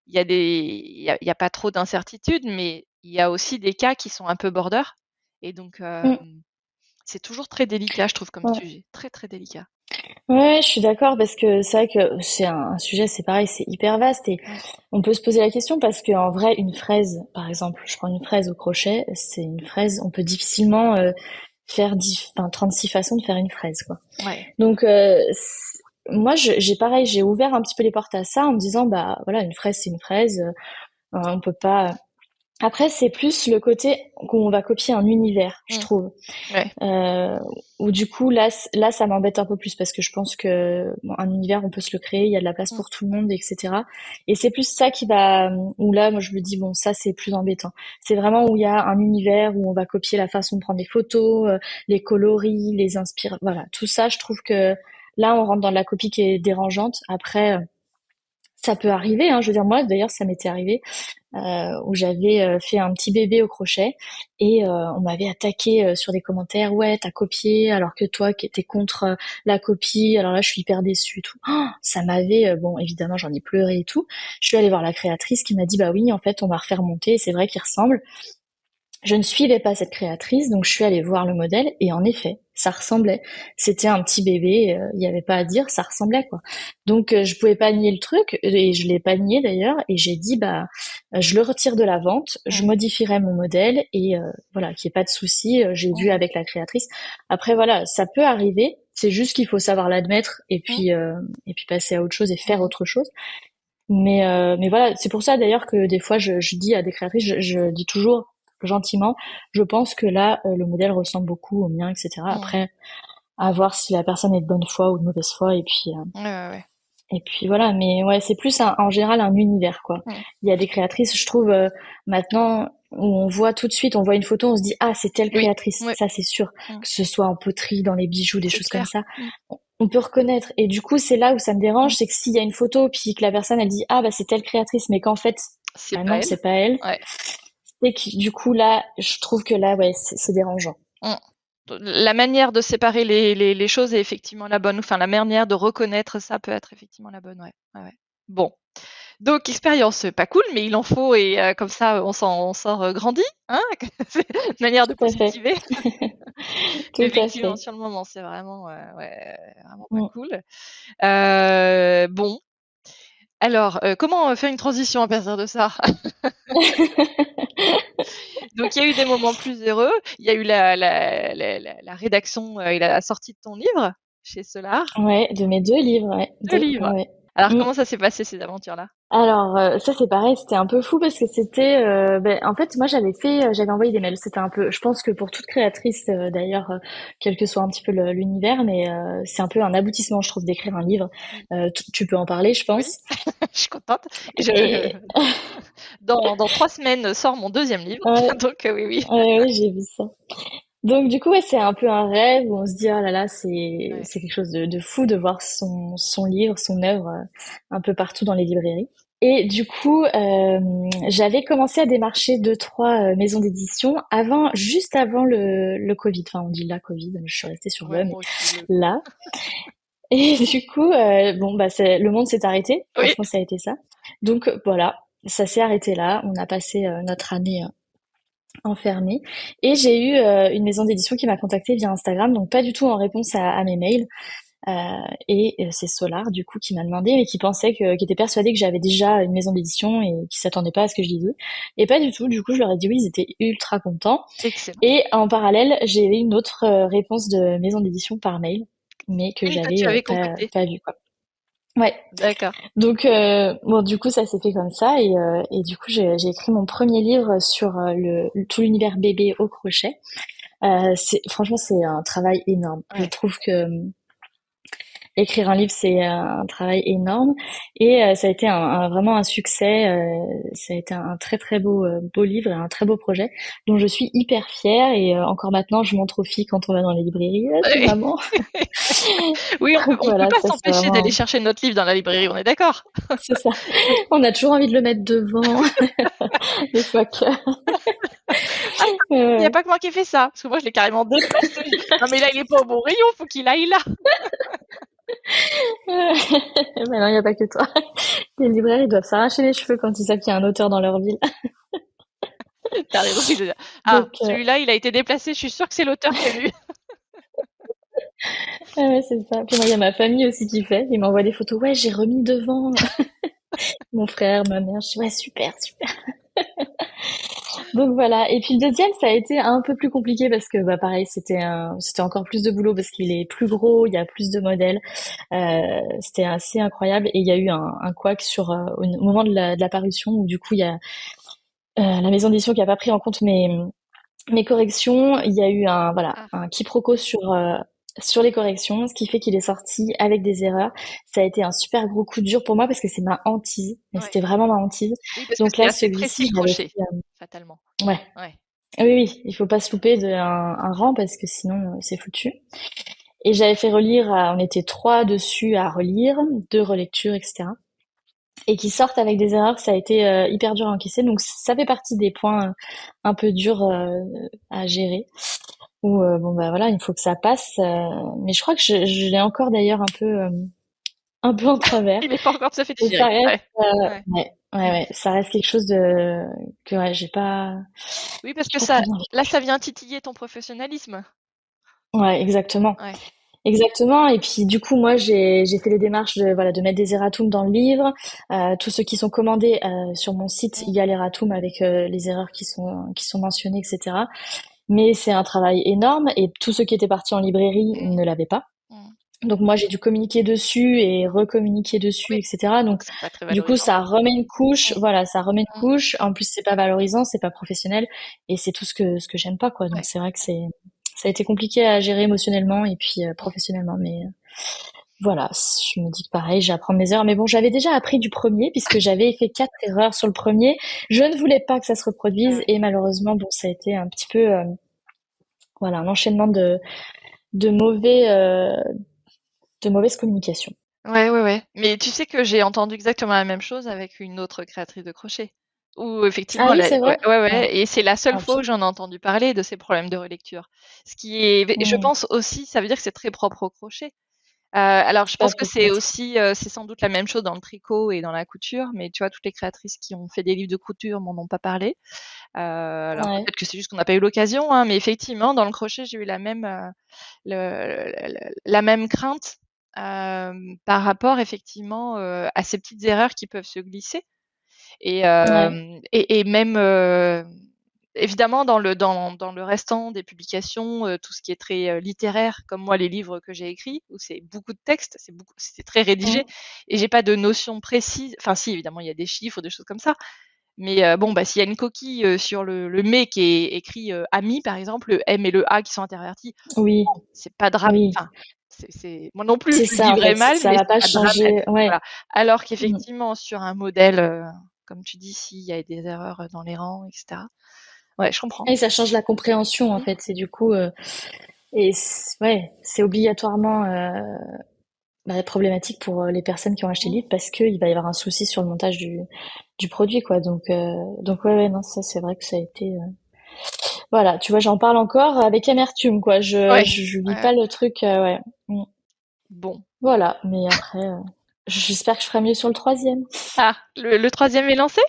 il y a il y a pas trop d'incertitudes, mais il y a aussi des cas qui sont un peu border. Et donc, Mm. c'est toujours très délicat, je trouve, comme Ouais. sujet. Très, très délicat. Ouais, je suis d'accord parce que c'est vrai que c'est un sujet, c'est pareil, c'est hyper vaste et Mm. on peut se poser la question parce qu'en vrai, une fraise, par exemple, je prends une fraise au crochet, c'est une fraise, on peut difficilement faire 36 façons de faire une fraise, quoi. Ouais. Donc, moi, j'ai pareil, j'ai ouvert un petit peu les portes à ça en me disant, bah voilà, une fraise, c'est une fraise, on peut pas. Après, c'est plus le côté qu'on va copier un univers, je Mm. trouve. Ouais. Euh, Ou du coup là ça m'embête un peu plus parce que je pense que bon, un univers on peut se le créer, il y a de la place Mm. pour tout le monde, etc. Et c'est plus ça qui va où là moi je me dis bon ça c'est plus embêtant. C'est vraiment où il y a un univers où on va copier la façon de prendre les photos, les coloris, les inspire, voilà tout ça je trouve que là on rentre dans la copie qui est dérangeante. Après ça peut arriver, hein. Je veux dire moi d'ailleurs ça m'était arrivé où j'avais fait un petit bébé au crochet et on m'avait attaqué sur des commentaires, ouais t'as copié alors que toi qui étais contre la copie, alors là je suis hyper déçue et tout. Oh, ça m'avait bon évidemment j'en ai pleuré et tout. Je suis allée voir la créatrice qui m'a dit bah oui en fait on va refaire monter, c'est vrai qu'il ressemble. Je ne suivais pas cette créatrice, donc je suis allée voir le modèle et en effet, ça ressemblait. C'était un petit bébé, il n'y avait pas à dire, ça ressemblait quoi. Donc je pouvais pas nier le truc et je l'ai pas nié d'ailleurs et j'ai dit bah je le retire de la vente, je Mm. modifierai mon modèle et voilà, qu'il n'y ait pas de souci, j'ai vu Mm. avec la créatrice. Après voilà, ça peut arriver, c'est juste qu'il faut savoir l'admettre Mm. et puis passer à autre chose et faire Mm. autre chose. Mais voilà, c'est pour ça d'ailleurs que des fois je dis à des créatrices, je dis toujours gentiment, je pense que là le modèle ressemble beaucoup au mien, etc. Mm. Après, à voir si la personne est de bonne foi ou de mauvaise foi, Ouais, ouais, ouais. et puis voilà. Mais ouais, c'est plus en général un univers quoi. Mm. Il y a des créatrices, je trouve maintenant où on voit tout de suite, on voit une photo, on se dit ah c'est telle Oui, créatrice, ouais. ça c'est sûr, Mm. que ce soit en poterie, dans les bijoux, des C'est choses comme clair. ça Mm. on peut reconnaître. Et du coup, c'est là où ça me Mm. dérange, c'est que s'il y a une photo, puis que la personne, elle dit, ah, bah, c'est telle créatrice, mais qu'en fait, C'est bah pas non, elle. c'est pas elle. Ouais. Et que, du coup, là, je trouve que là, ouais, c'est dérangeant. Mm. La manière de séparer les choses est effectivement la bonne. Enfin, la manière de reconnaître ça peut être effectivement la bonne. Ouais. Ouais, ouais. Bon. Donc, expérience pas cool, mais il en faut et comme ça, on sort grandi. Hein. C'est une manière de Tout à fait. positiver. Mais Tout à effectivement, fait. sur le moment, c'est vraiment, ouais, vraiment pas Mm. cool. Bon. Alors, comment faire une transition à partir de ça? Donc, il y a eu des moments plus heureux. Il y a eu la rédaction et la sortie de ton livre chez Solar. Ouais, de mes deux livres, ouais. Deux Ouais, livres. ouais. Alors, Mm. comment ça s'est passé ces aventures-là? Alors ça c'est pareil, c'était un peu fou parce que c'était ben, en fait moi j'avais envoyé des mails, c'était un peu je pense que pour toute créatrice d'ailleurs quel que soit un petit peu l'univers mais c'est un peu un aboutissement je trouve d'écrire un livre. Tu peux en parler je Oui, pense. je suis contente. Et Et dans 3 semaines sort mon deuxième livre. ouais, Donc, oui, oui. ouais, ouais, j'ai vu ça. Donc du coup ouais, c'est un peu un rêve où on se dit oh là là Ouais. c'est quelque chose de fou de voir son livre, son œuvre un peu partout dans les librairies. Et du coup, j'avais commencé à démarcher deux, trois maisons d'édition avant, juste avant le Covid. Enfin, on dit la Covid, je suis restée sur Ouais, le, mais moi aussi. là. Et du coup, bon, bah, le monde s'est arrêté. Oui. Franchement, ça a été ça. Donc voilà, ça s'est arrêté là. On a passé notre année enfermée. Et j'ai eu une maison d'édition qui m'a contactée via Instagram, donc pas du tout en réponse à mes mails. Et c'est Solar, du coup, qui m'a demandé, mais qui était persuadé que j'avais déjà une maison d'édition et qui s'attendait pas à ce que je dise eux. Et pas du tout. Du coup, je leur ai dit oui, ils étaient ultra contents. Excellent. Et en parallèle, j'ai eu une autre réponse de maison d'édition par mail, mais que Oui, toi, tu j'avais avais pas, concocté. pas vu, quoi. Ouais. D'accord. Donc, bon, du coup, ça s'est fait comme ça. Et du coup, j'ai écrit mon premier livre sur tout l'univers bébé au crochet. Franchement, c'est un travail énorme. Je Ouais. trouve que écrire un livre, c'est un travail énorme et ça a été vraiment un succès. Ça a été un très très beau livre et un très beau projet dont je suis hyper fière et encore maintenant, je montre aux filles quand on va dans les librairies. Ah, c'est maman. Oui, Donc on peut voilà, pas ça c'est s'empêcher d'aller vraiment, chercher notre livre dans la librairie, on est d'accord? c'est ça. On a toujours envie de le mettre devant, des fois que. Ah, il y a Ouais, pas que moi qui ai fait ça, parce que moi je l'ai carrément déplacé. Non mais là il est pas au bon rayon, faut qu'il aille là. ouais. Mais non, il n'y a pas que toi. Les libraires, ils doivent s'arracher les cheveux quand ils savent qu'il y a un auteur dans leur ville. T'as raison, oui, de dire, ah, Donc, celui-là il a été déplacé, je suis sûre que c'est l'auteur qui a lu. ouais, c'est ça. Puis moi, il y a ma famille aussi qui fait. Ils m'envoient des photos. Ouais, j'ai remis devant mon frère, ma mère. Je dis, ouais, super, super. Donc voilà. Et puis le deuxième, ça a été un peu plus compliqué parce que, bah, pareil, c'était encore plus de boulot parce qu'il est plus gros, il y a plus de modèles. C'était assez incroyable. Et il y a eu un couac au moment de la parution où du coup, il y a la maison d'édition qui a pas pris en compte mes corrections. Il y a eu Ah, un quiproquo sur les corrections, ce qui fait qu'il est sorti avec des erreurs. Ça a été un super gros coup dur pour moi parce que c'est ma hantise, mais ouais. c'était vraiment ma hantise. Oui, parce que Donc c'est là, assez précis celui-ci, le je l'avais crochet, fait, fatalement. ouais. Ouais. Oui, oui, il faut pas se louper un rang parce que sinon c'est foutu. Et j'avais fait relire, on était trois dessus à relire, deux relectures, etc. Et qui sortent avec des erreurs, ça a été hyper dur à encaisser. Donc ça fait partie des points un peu durs à gérer. Ou bon bah voilà, il faut que ça passe. Mais je crois que je l'ai encore d'ailleurs un peu en travers. Il est pas encore tout à fait Et ça digéré. reste Ouais. Ouais. ouais, ça reste quelque chose de que ouais, Oui, parce j'ai que pas très ça, bien là, vécu. ça vient titiller ton professionnalisme. Ouais, exactement. Ouais. Exactement. Et puis du coup, moi, j'ai fait les démarches de mettre des erratums dans le livre. Tous ceux qui sont commandés sur mon site, il Mm, y a l'erratum avec les erreurs qui sont mentionnées, etc. Mais c'est un travail énorme et tous ceux qui étaient partis en librairie mm, ne l'avaient pas. mm. Donc moi, j'ai dû communiquer dessus et recommuniquer dessus, Oui, etc. Donc donc c'est pas très du coup, valorisant. ça remet une couche. Mm, Voilà, ça remet une mm. couche. En plus, c'est pas valorisant, c'est pas professionnel et c'est tout ce que j'aime pas, quoi. Donc Ouais. c'est vrai que ça a été compliqué à gérer émotionnellement et puis Mm. professionnellement. Mais voilà, je me dis que pareil, j'apprends mes erreurs. Mais bon, j'avais déjà appris du premier puisque j'avais fait 4 erreurs sur le premier. Je ne voulais pas que ça se reproduise Ouais. et malheureusement, bon, ça a été un petit peu, voilà, un enchaînement de de mauvaise communication. Ouais, ouais, ouais. Mais tu sais que j'ai entendu exactement la même chose avec une autre créatrice de crochet. Où Ah effectivement, oui, c'est vrai? ouais, ouais, Ouais. ouais, et c'est la seule Ah, fois où pire. j'en ai entendu parler de ces problèmes de relecture. Ce qui est, je Mmh. pense aussi, ça veut dire que c'est très propre au crochet. Alors, je pense que c'est Peut-être. aussi, c'est sans doute la même chose dans le tricot et dans la couture, mais tu vois, toutes les créatrices qui ont fait des livres de couture m'en ont pas parlé. Alors Ouais. peut-être que c'est juste qu'on n'a pas eu l'occasion, hein, mais effectivement, dans le crochet, j'ai eu la même crainte par rapport effectivement à ces petites erreurs qui peuvent se glisser. Et, Ouais. et même évidemment dans le restant des publications, tout ce qui est très littéraire, comme moi les livres que j'ai écrits, où c'est beaucoup de texte, c'est très rédigé, Mmh. et j'ai pas de notion précise. Enfin si, évidemment il y a des chiffres, des choses comme ça, mais bon, bah, s'il y a une coquille sur le mais qui est écrit ami, par exemple, le M et le A qui sont intervertis, Oui, c'est pas drame. oui. Enfin, moi non plus, C'est je le ça, en vivrais fait. mal, Ça mais va c'est pas pas changer. dramatique. Ouais. Voilà. Alors Mmh. qu'effectivement, sur un modèle, comme tu dis, s'il y a des erreurs dans les rangs, etc. Ouais, je comprends. Et ça change la compréhension, en Mm. fait. C'est du coup, ouais, c'est obligatoirement problématique pour les personnes qui ont acheté le Mm. livre parce qu'il va y avoir un souci sur le montage du produit, quoi. Donc ouais, ouais, non, ça, c'est vrai que ça a été. Voilà, tu vois, j'en parle encore avec amertume, quoi. Ouais. Je vis Ouais. pas le truc, ouais. Mm. Bon. Voilà, mais après, j'espère que je ferai mieux sur le troisième. Ah, le troisième est lancé?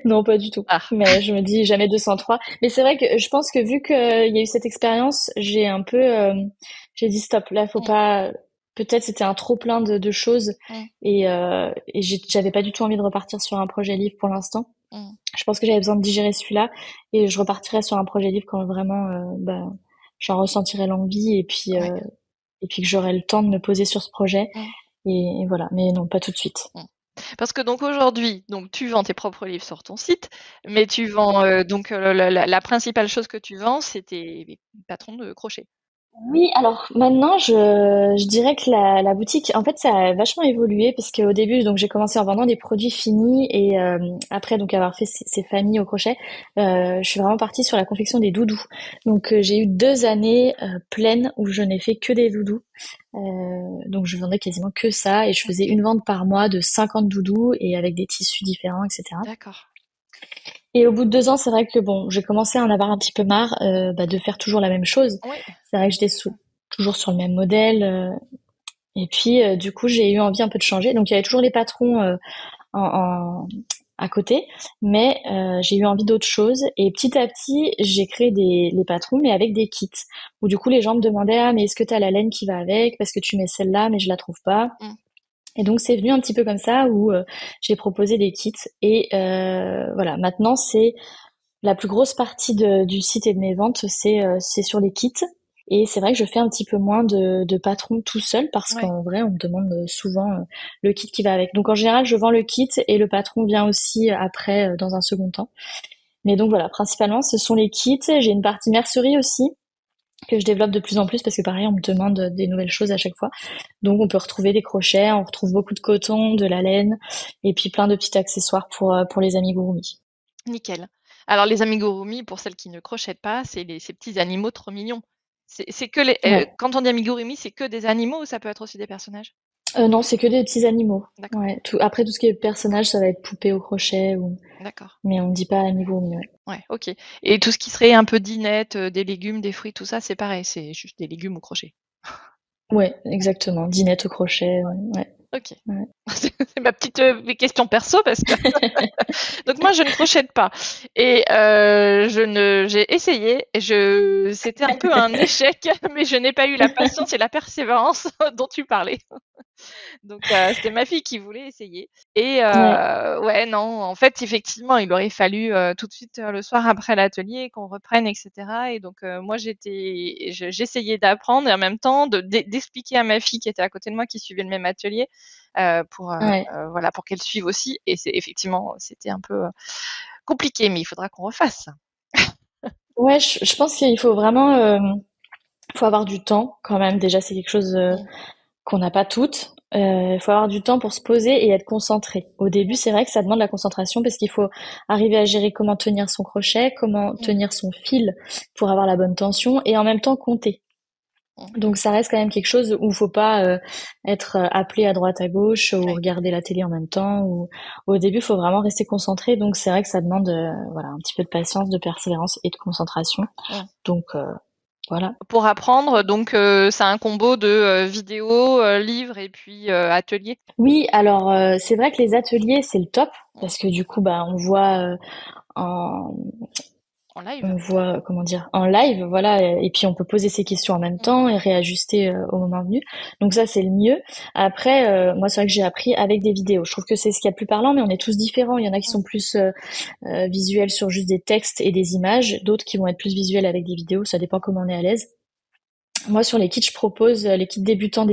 Non, pas du tout. Ah. Mais je me dis jamais 203. Mais c'est vrai que je pense que vu qu'il y a eu cette expérience, j'ai un peu J'ai dit stop, là, faut Mm, pas. Peut-être c'était un trop plein de choses mm, et j'avais pas du tout envie de repartir sur un projet livre pour l'instant. mm. Je pense que j'avais besoin de digérer celui-là et je repartirai sur un projet livre quand vraiment j'en ressentirai l'envie Ouais. et puis que j'aurai le temps de me poser sur ce projet Mm, et voilà. Mais non, pas tout de suite. mm. Parce que donc aujourd'hui, donc tu vends tes propres livres sur ton site, mais tu vends donc la principale chose que tu vends, c'est tes patrons de crochet. Oui, alors maintenant, je dirais que la boutique, en fait, ça a vachement évolué parce qu'au début, donc j'ai commencé en vendant des produits finis et après, donc avoir fait ces familles au crochet, je suis vraiment partie sur la confection des doudous. Donc j'ai eu 2 années pleines où je n'ai fait que des doudous. Donc je vendais quasiment que ça et je faisais une vente par mois de 50 doudous et avec des tissus différents, etc. D'accord. Et au bout de 2 ans, c'est vrai que bon, j'ai commencé à en avoir un petit peu marre de faire toujours la même chose. Oui. C'est vrai que toujours sur le même modèle. Et puis, du coup, j'ai eu envie un peu de changer. Donc, il y avait toujours les patrons en, en- à côté, mais j'ai eu envie d'autre chose. Et petit à petit, j'ai créé les patrons, mais avec des kits. Où du coup, les gens me demandaient, ah, mais est-ce que tu as la laine qui va avec? Parce que tu mets celle-là, mais je la trouve pas. Mm. Et donc, c'est venu un petit peu comme ça, où j'ai proposé des kits. Et voilà, maintenant, c'est la plus grosse partie du site et de mes ventes, c'est sur les kits. Et c'est vrai que je fais un petit peu moins de patrons tout seul parce Ouais. qu'en vrai, on me demande souvent le kit qui va avec. Donc en général, je vends le kit et le patron vient aussi après dans un second temps. Mais donc voilà, principalement, ce sont les kits. J'ai une partie mercerie aussi que je développe de plus en plus parce que pareil, on me demande des nouvelles choses à chaque fois. Donc on peut retrouver des crochets, on retrouve beaucoup de coton, de la laine et puis plein de petits accessoires pour les amigurumis. Nickel. Alors les amigurumi, pour celles qui ne crochettent pas, c'est ces petits animaux trop mignons. C'est que Ouais. quand on dit amigurumi, c'est que des animaux ou ça peut être aussi des personnages? Non, c'est que des petits animaux. D'accord, Ouais. Après, tout ce qui est personnage, ça va être poupée au crochet, d'accord. mais on ne dit pas amigurumi. Ouais. Ouais, ok. Et tout ce qui serait un peu dinette, des légumes, des fruits, tout ça, c'est pareil, c'est juste des légumes au crochet. Ouais, exactement. Dinette au crochet. Ouais. Ok. Ouais. C'est ma petite question perso parce que donc moi je ne crochète pas et j'ai essayé et c'était un peu un échec mais je n'ai pas eu la patience et la persévérance dont tu parlais. Donc c'était ma fille qui voulait essayer et Ouais. ouais non en fait effectivement il aurait fallu tout de suite le soir après l'atelier qu'on reprenne etc et donc moi j'essayais d'apprendre et en même temps d'expliquer à ma fille qui était à côté de moi qui suivait le même atelier pour Ouais. voilà pour qu'elle suive aussi et c'est effectivement c'était un peu compliqué mais il faudra qu'on refasse. Ouais, je pense qu'il faut vraiment, faut avoir du temps quand même. Déjà, c'est quelque chose Mm, qu'on n'a pas toutes. Il faut avoir du temps pour se poser et être concentré. Au début, c'est vrai que ça demande la concentration parce qu'il faut arriver à gérer comment tenir son crochet, comment mm, tenir son fil pour avoir la bonne tension et en même temps compter. mm. Donc ça reste quand même quelque chose où faut pas être appelé à droite à gauche ou Ouais, regarder la télé en même temps. Ou au début, il faut vraiment rester concentré. Donc c'est vrai que ça demande voilà un petit peu de patience, de persévérance et de concentration. mm. Donc voilà. Pour apprendre donc c'est un combo de vidéo, livre et puis atelier. Oui, alors c'est vrai que les ateliers c'est le top parce que du coup bah en, En live? on voit comment dire en live voilà et puis on peut poser ses questions en même Mmh. temps et réajuster au moment venu donc ça c'est le mieux après moi c'est vrai que j'ai appris avec des vidéos je trouve que c'est ce qu'il y a de plus parlant mais on est tous différents il y en a qui Mmh. sont plus visuels sur juste des textes et des images d'autres qui vont être plus visuels avec des vidéos ça dépend comment on est à l'aise moi sur les kits je propose les kits débutants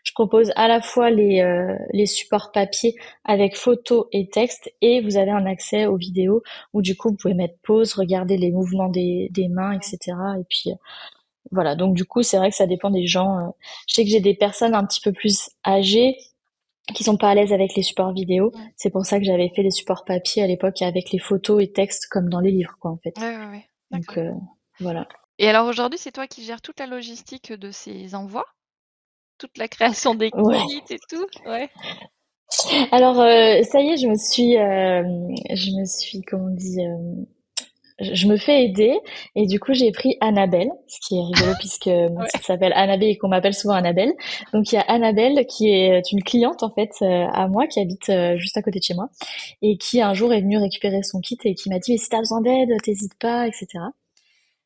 je propose à la fois les supports papier avec photos et texte et vous avez un accès aux vidéos où du coup vous pouvez mettre pause regarder les mouvements des mains Mmh. etc et puis voilà donc du coup c'est vrai que ça dépend des gens je sais que j'ai des personnes un petit peu plus âgées qui sont pas à l'aise avec les supports vidéo Mmh. c'est pour ça que j'avais fait les supports papier à l'époque avec les photos et textes comme dans les livres quoi en fait Ouais, ouais, ouais. donc D'accord. voilà. Et alors aujourd'hui, c'est toi qui gères toute la logistique de ces envois? Toute la création des Ouais. kits et tout? Ouais. Alors ça y est, je me suis, comment on dit, je me fais aider et du coup j'ai pris Annabelle, ce qui est rigolo puisque mon Ouais. site s'appelle Annabelle et qu'on m'appelle souvent Annabelle. Donc il y a Annabelle qui est une cliente en fait à moi qui habite juste à côté de chez moi et qui un jour est venue récupérer son kit et qui m'a dit mais si t'as besoin d'aide, t'hésites pas, etc.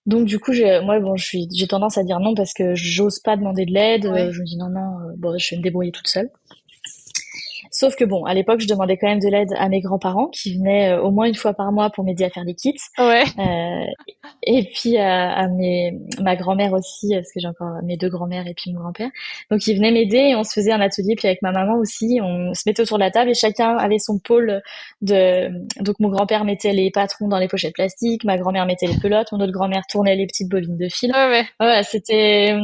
Donc du coup, moi, bon, j'ai tendance à dire non parce que j'ose pas demander de l'aide. Ouais. Je me dis non, non, bon, je vais me débrouiller toute seule. Sauf que bon, à l'époque, je demandais quand même de l'aide à mes grands-parents qui venaient au moins une fois par mois pour m'aider à faire des kits. Ouais. Euh, et puis ma grand-mère aussi, parce que j'ai encore mes deux grand-mères et puis mon grand-père. Donc ils venaient m'aider et on se faisait un atelier. Puis avec ma maman aussi, on se mettait autour de la table et chacun avait son pôle de. Donc mon grand-père mettait les patrons dans les pochettes plastiques, ma grand-mère mettait les pelotes, mon autre grand-mère tournait les petites bobines de fil. Ouais, ouais. Voilà, c'était.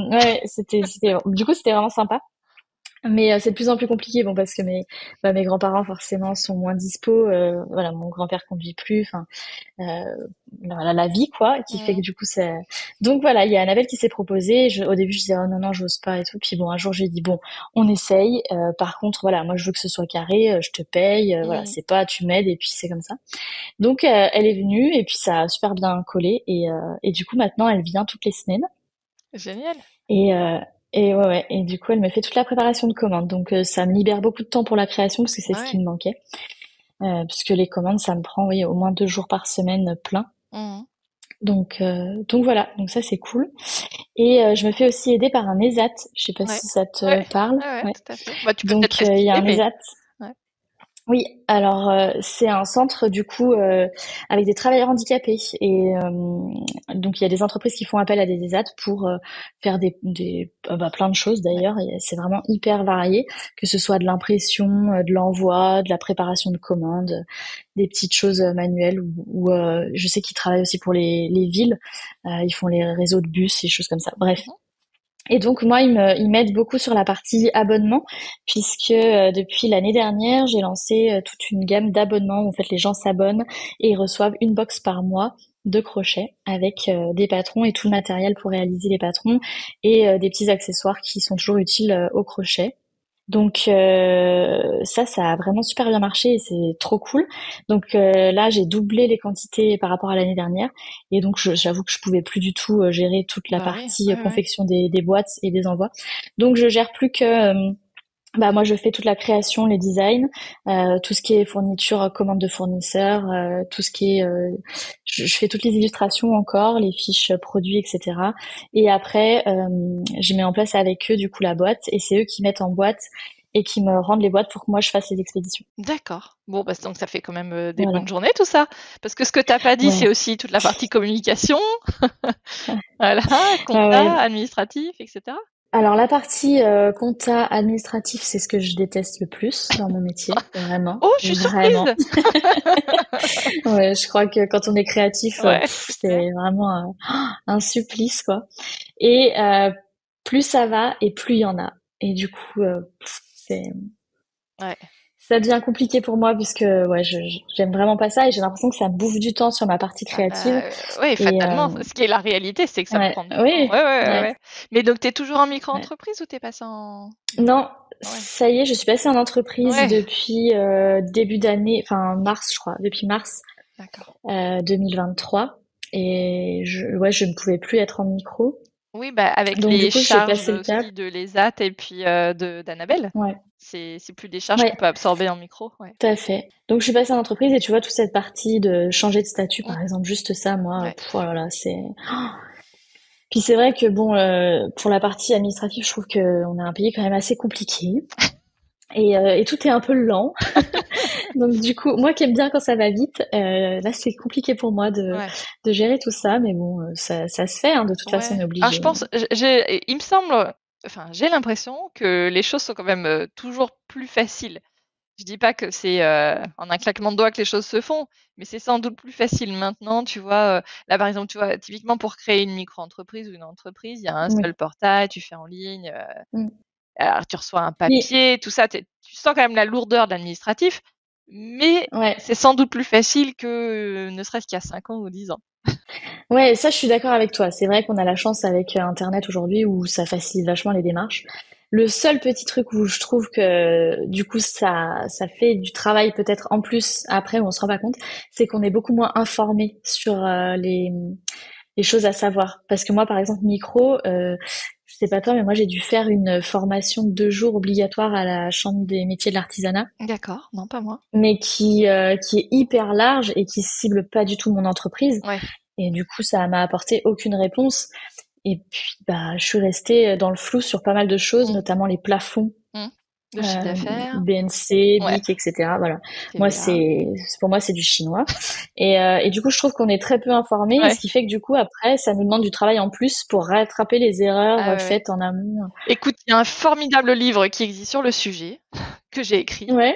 Du coup, c'était vraiment sympa. Mais c'est de plus en plus compliqué, bon parce que mes grands-parents forcément sont moins dispo. Voilà, mon grand-père conduit plus. Enfin, voilà, la vie quoi, qui fait que Mhm. du coup c'est. Donc voilà, il y a Annabelle qui s'est proposée. Au début, je disais oh non non, j'ose pas et tout. Puis bon, un jour j'ai dit bon, on essaye. Par contre, voilà, moi je veux que ce soit carré. Je te paye. Voilà, Mhm. c'est pas tu m'aides et puis c'est comme ça. Donc elle est venue et puis ça a super bien collé et du coup maintenant elle vient toutes les semaines. Génial. Et, euh, et ouais, ouais. Et du coup, elle me fait toute la préparation de commandes. Donc, ça me libère beaucoup de temps pour la création parce que c'est ce qui Ouais. me manquait. Puisque les commandes, ça me prend, oui, au moins 2 jours par semaine plein. Mhm. Donc voilà. Donc ça, c'est cool. Et je me fais aussi aider par un ESAT. Je sais pas Ouais. si ça Ouais. te parle. Ouais, ouais, Ouais. tout à fait. Bah, tu peux peut-être Donc, il y a expliquer, un mais. ESAT. Ouais. Oui, alors c'est un centre du coup avec des travailleurs handicapés et donc il y a des entreprises qui font appel à des ESAT pour faire plein de choses Ouais. d'ailleurs et c'est vraiment hyper varié, que ce soit de l'impression, de l'envoi, de la préparation de commandes, des petites choses manuelles ou je sais qu'ils travaillent aussi pour les villes, ils font les réseaux de bus et choses comme ça. Bref, Mhm. et donc moi, il m'aide beaucoup sur la partie abonnement, puisque depuis l'année dernière, j'ai lancé toute une gamme d'abonnements où en fait les gens s'abonnent et ils reçoivent une box par mois de crochets avec des patrons et tout le matériel pour réaliser les patrons et des petits accessoires qui sont toujours utiles au crochet. Donc ça a vraiment super bien marché et c'est trop cool. Donc là, j'ai doublé les quantités par rapport à l'année dernière et donc j'avoue que je pouvais plus du tout gérer toute la Bah oui. partie Ouais, ouais. confection des boîtes et des envois. Donc je gère plus que bah moi je fais toute la création, les designs, tout ce qui est fourniture, commande de fournisseurs, tout ce qui est, je fais toutes les illustrations encore, les fiches produits, etc. Et après, je mets en place avec eux du coup la boîte et c'est eux qui mettent en boîte et qui me rendent les boîtes pour que moi je fasse les expéditions. D'accord. Bon, bah, donc ça fait quand même des Voilà. bonnes journées, tout ça. Parce que ce que t'as pas dit, c'est Ouais. aussi toute la partie communication, voilà, Ouais, compta, ouais. administratif, etc. Alors la partie compta administratif, c'est ce que je déteste le plus dans mon métier, vraiment, Oh, je suis vraiment. surprise! Ouais, je crois que quand on est créatif, Ouais, c'est clair. c'est vraiment un supplice, quoi. Et plus ça va et plus il y en a. Et du coup, c'est Ouais. ça devient compliqué pour moi puisque ouais, j'aime vraiment pas ça et j'ai l'impression que ça me bouffe du temps sur ma partie Ah créative. bah, ouais, Et fatalement. Ce qui est la réalité, c'est que ça ouais, prend du temps. oui, Ouais, ouais, ouais, ouais, ouais. Mais donc, t'es toujours en ouais. micro-entreprise ou t'es passé en. Non, Ouais. ça y est, je suis passée en entreprise Ouais. depuis début d'année, enfin mars, je crois, depuis mars D'accord. 2023. Et ouais, je ne pouvais plus être en micro. Oui, bah, avec Donc du les coup, j'ai charges passé le cap. aussi de l'ESAT et puis d'Annabelle. Ouais, C'est plus des charges qu'on ouais, peut absorber en micro. Ouais. tout à fait. Donc je suis passée en entreprise et tu vois toute cette partie de changer de statut, Mm. par exemple, juste ça, moi, Ouais. oh là là, c'est. Puis c'est vrai que bon, pour la partie administrative, je trouve qu'on a un pays quand même assez compliqué et tout est un peu lent. Donc du coup, moi qui aime bien quand ça va vite, là c'est compliqué pour moi Ouais. de gérer tout ça, mais bon, ça se fait, hein, de toute façon, on Ouais. est Alors, je obligé. pense, il me semble, enfin, j'ai l'impression que les choses sont quand même toujours plus faciles. Je dis pas que c'est en un claquement de doigts que les choses se font, mais c'est sans doute plus facile maintenant, tu vois. Là, par exemple, tu vois, typiquement pour créer une micro-entreprise ou une entreprise, il y a un seul Oui. portail, tu fais en ligne, Mm. alors tu reçois un Oui, papier, tout ça, tu sens quand même la lourdeur de l'administratif, mais ouais. c'est sans doute plus facile que ne serait-ce qu'il y a 5 ans ou 10 ans. Ouais, ça je suis d'accord avec toi. C'est vrai qu'on a la chance avec Internet aujourd'hui où ça facilite vachement les démarches. Le seul petit truc où je trouve que du coup ça fait du travail peut-être en plus après où on se rend pas compte, c'est qu'on est beaucoup moins informé sur les choses à savoir. Parce que moi par exemple micro, je sais pas toi mais moi j'ai dû faire une formation de 2 jours obligatoire à la Chambre des métiers de l'artisanat, D'accord, non, pas moi. mais qui est hyper large et qui cible pas du tout mon entreprise. Ouais. Et du coup, ça m'a apporté aucune réponse. Et puis, bah, je suis restée dans le flou sur pas mal de choses, Mm. notamment les plafonds, Mm. Le chiffre d'affaires, BNC, ouais, BIC, etc. Voilà. Moi, TVA. pour moi, c'est du chinois. Et du coup, je trouve qu'on est très peu informé, et ce Ouais. qui fait que du coup, après, ça nous demande du travail en plus pour rattraper les erreurs Ah ouais, ouais. faites en amont. Écoute, il y a un formidable livre qui existe sur le sujet que j'ai écrit. Ouais.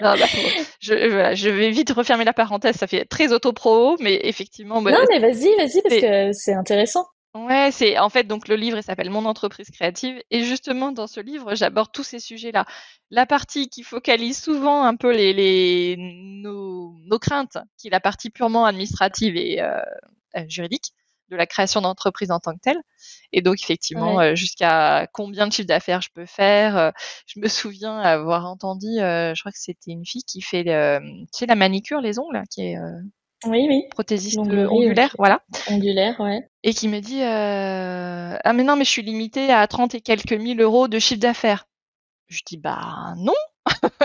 Non, bah, bon, voilà, je vais vite refermer la parenthèse, ça fait très auto-pro, mais effectivement, bah, Non, mais vas-y, parce c'est, que c'est intéressant. ouais, c'est, en fait, donc le livre, il s'appelle Mon entreprise créative, et justement, dans ce livre, j'aborde tous ces sujets-là. La partie qui focalise souvent un peu nos craintes, qui est la partie purement administrative et juridique de la création d'entreprise en tant que telle. Et donc, effectivement, Ouais. jusqu'à combien de chiffre d'affaires je peux faire. Je me souviens avoir entendu, je crois que c'était une fille qui fait, tu sais, la manicure, les ongles, qui est Oui, oui. prothésiste L'onglerie, ongulaire, voilà, ongulaire, ouais. et qui me dit ah mais non, mais je suis limitée à 30 et quelques mille euros de chiffre d'affaires. Je dis bah non,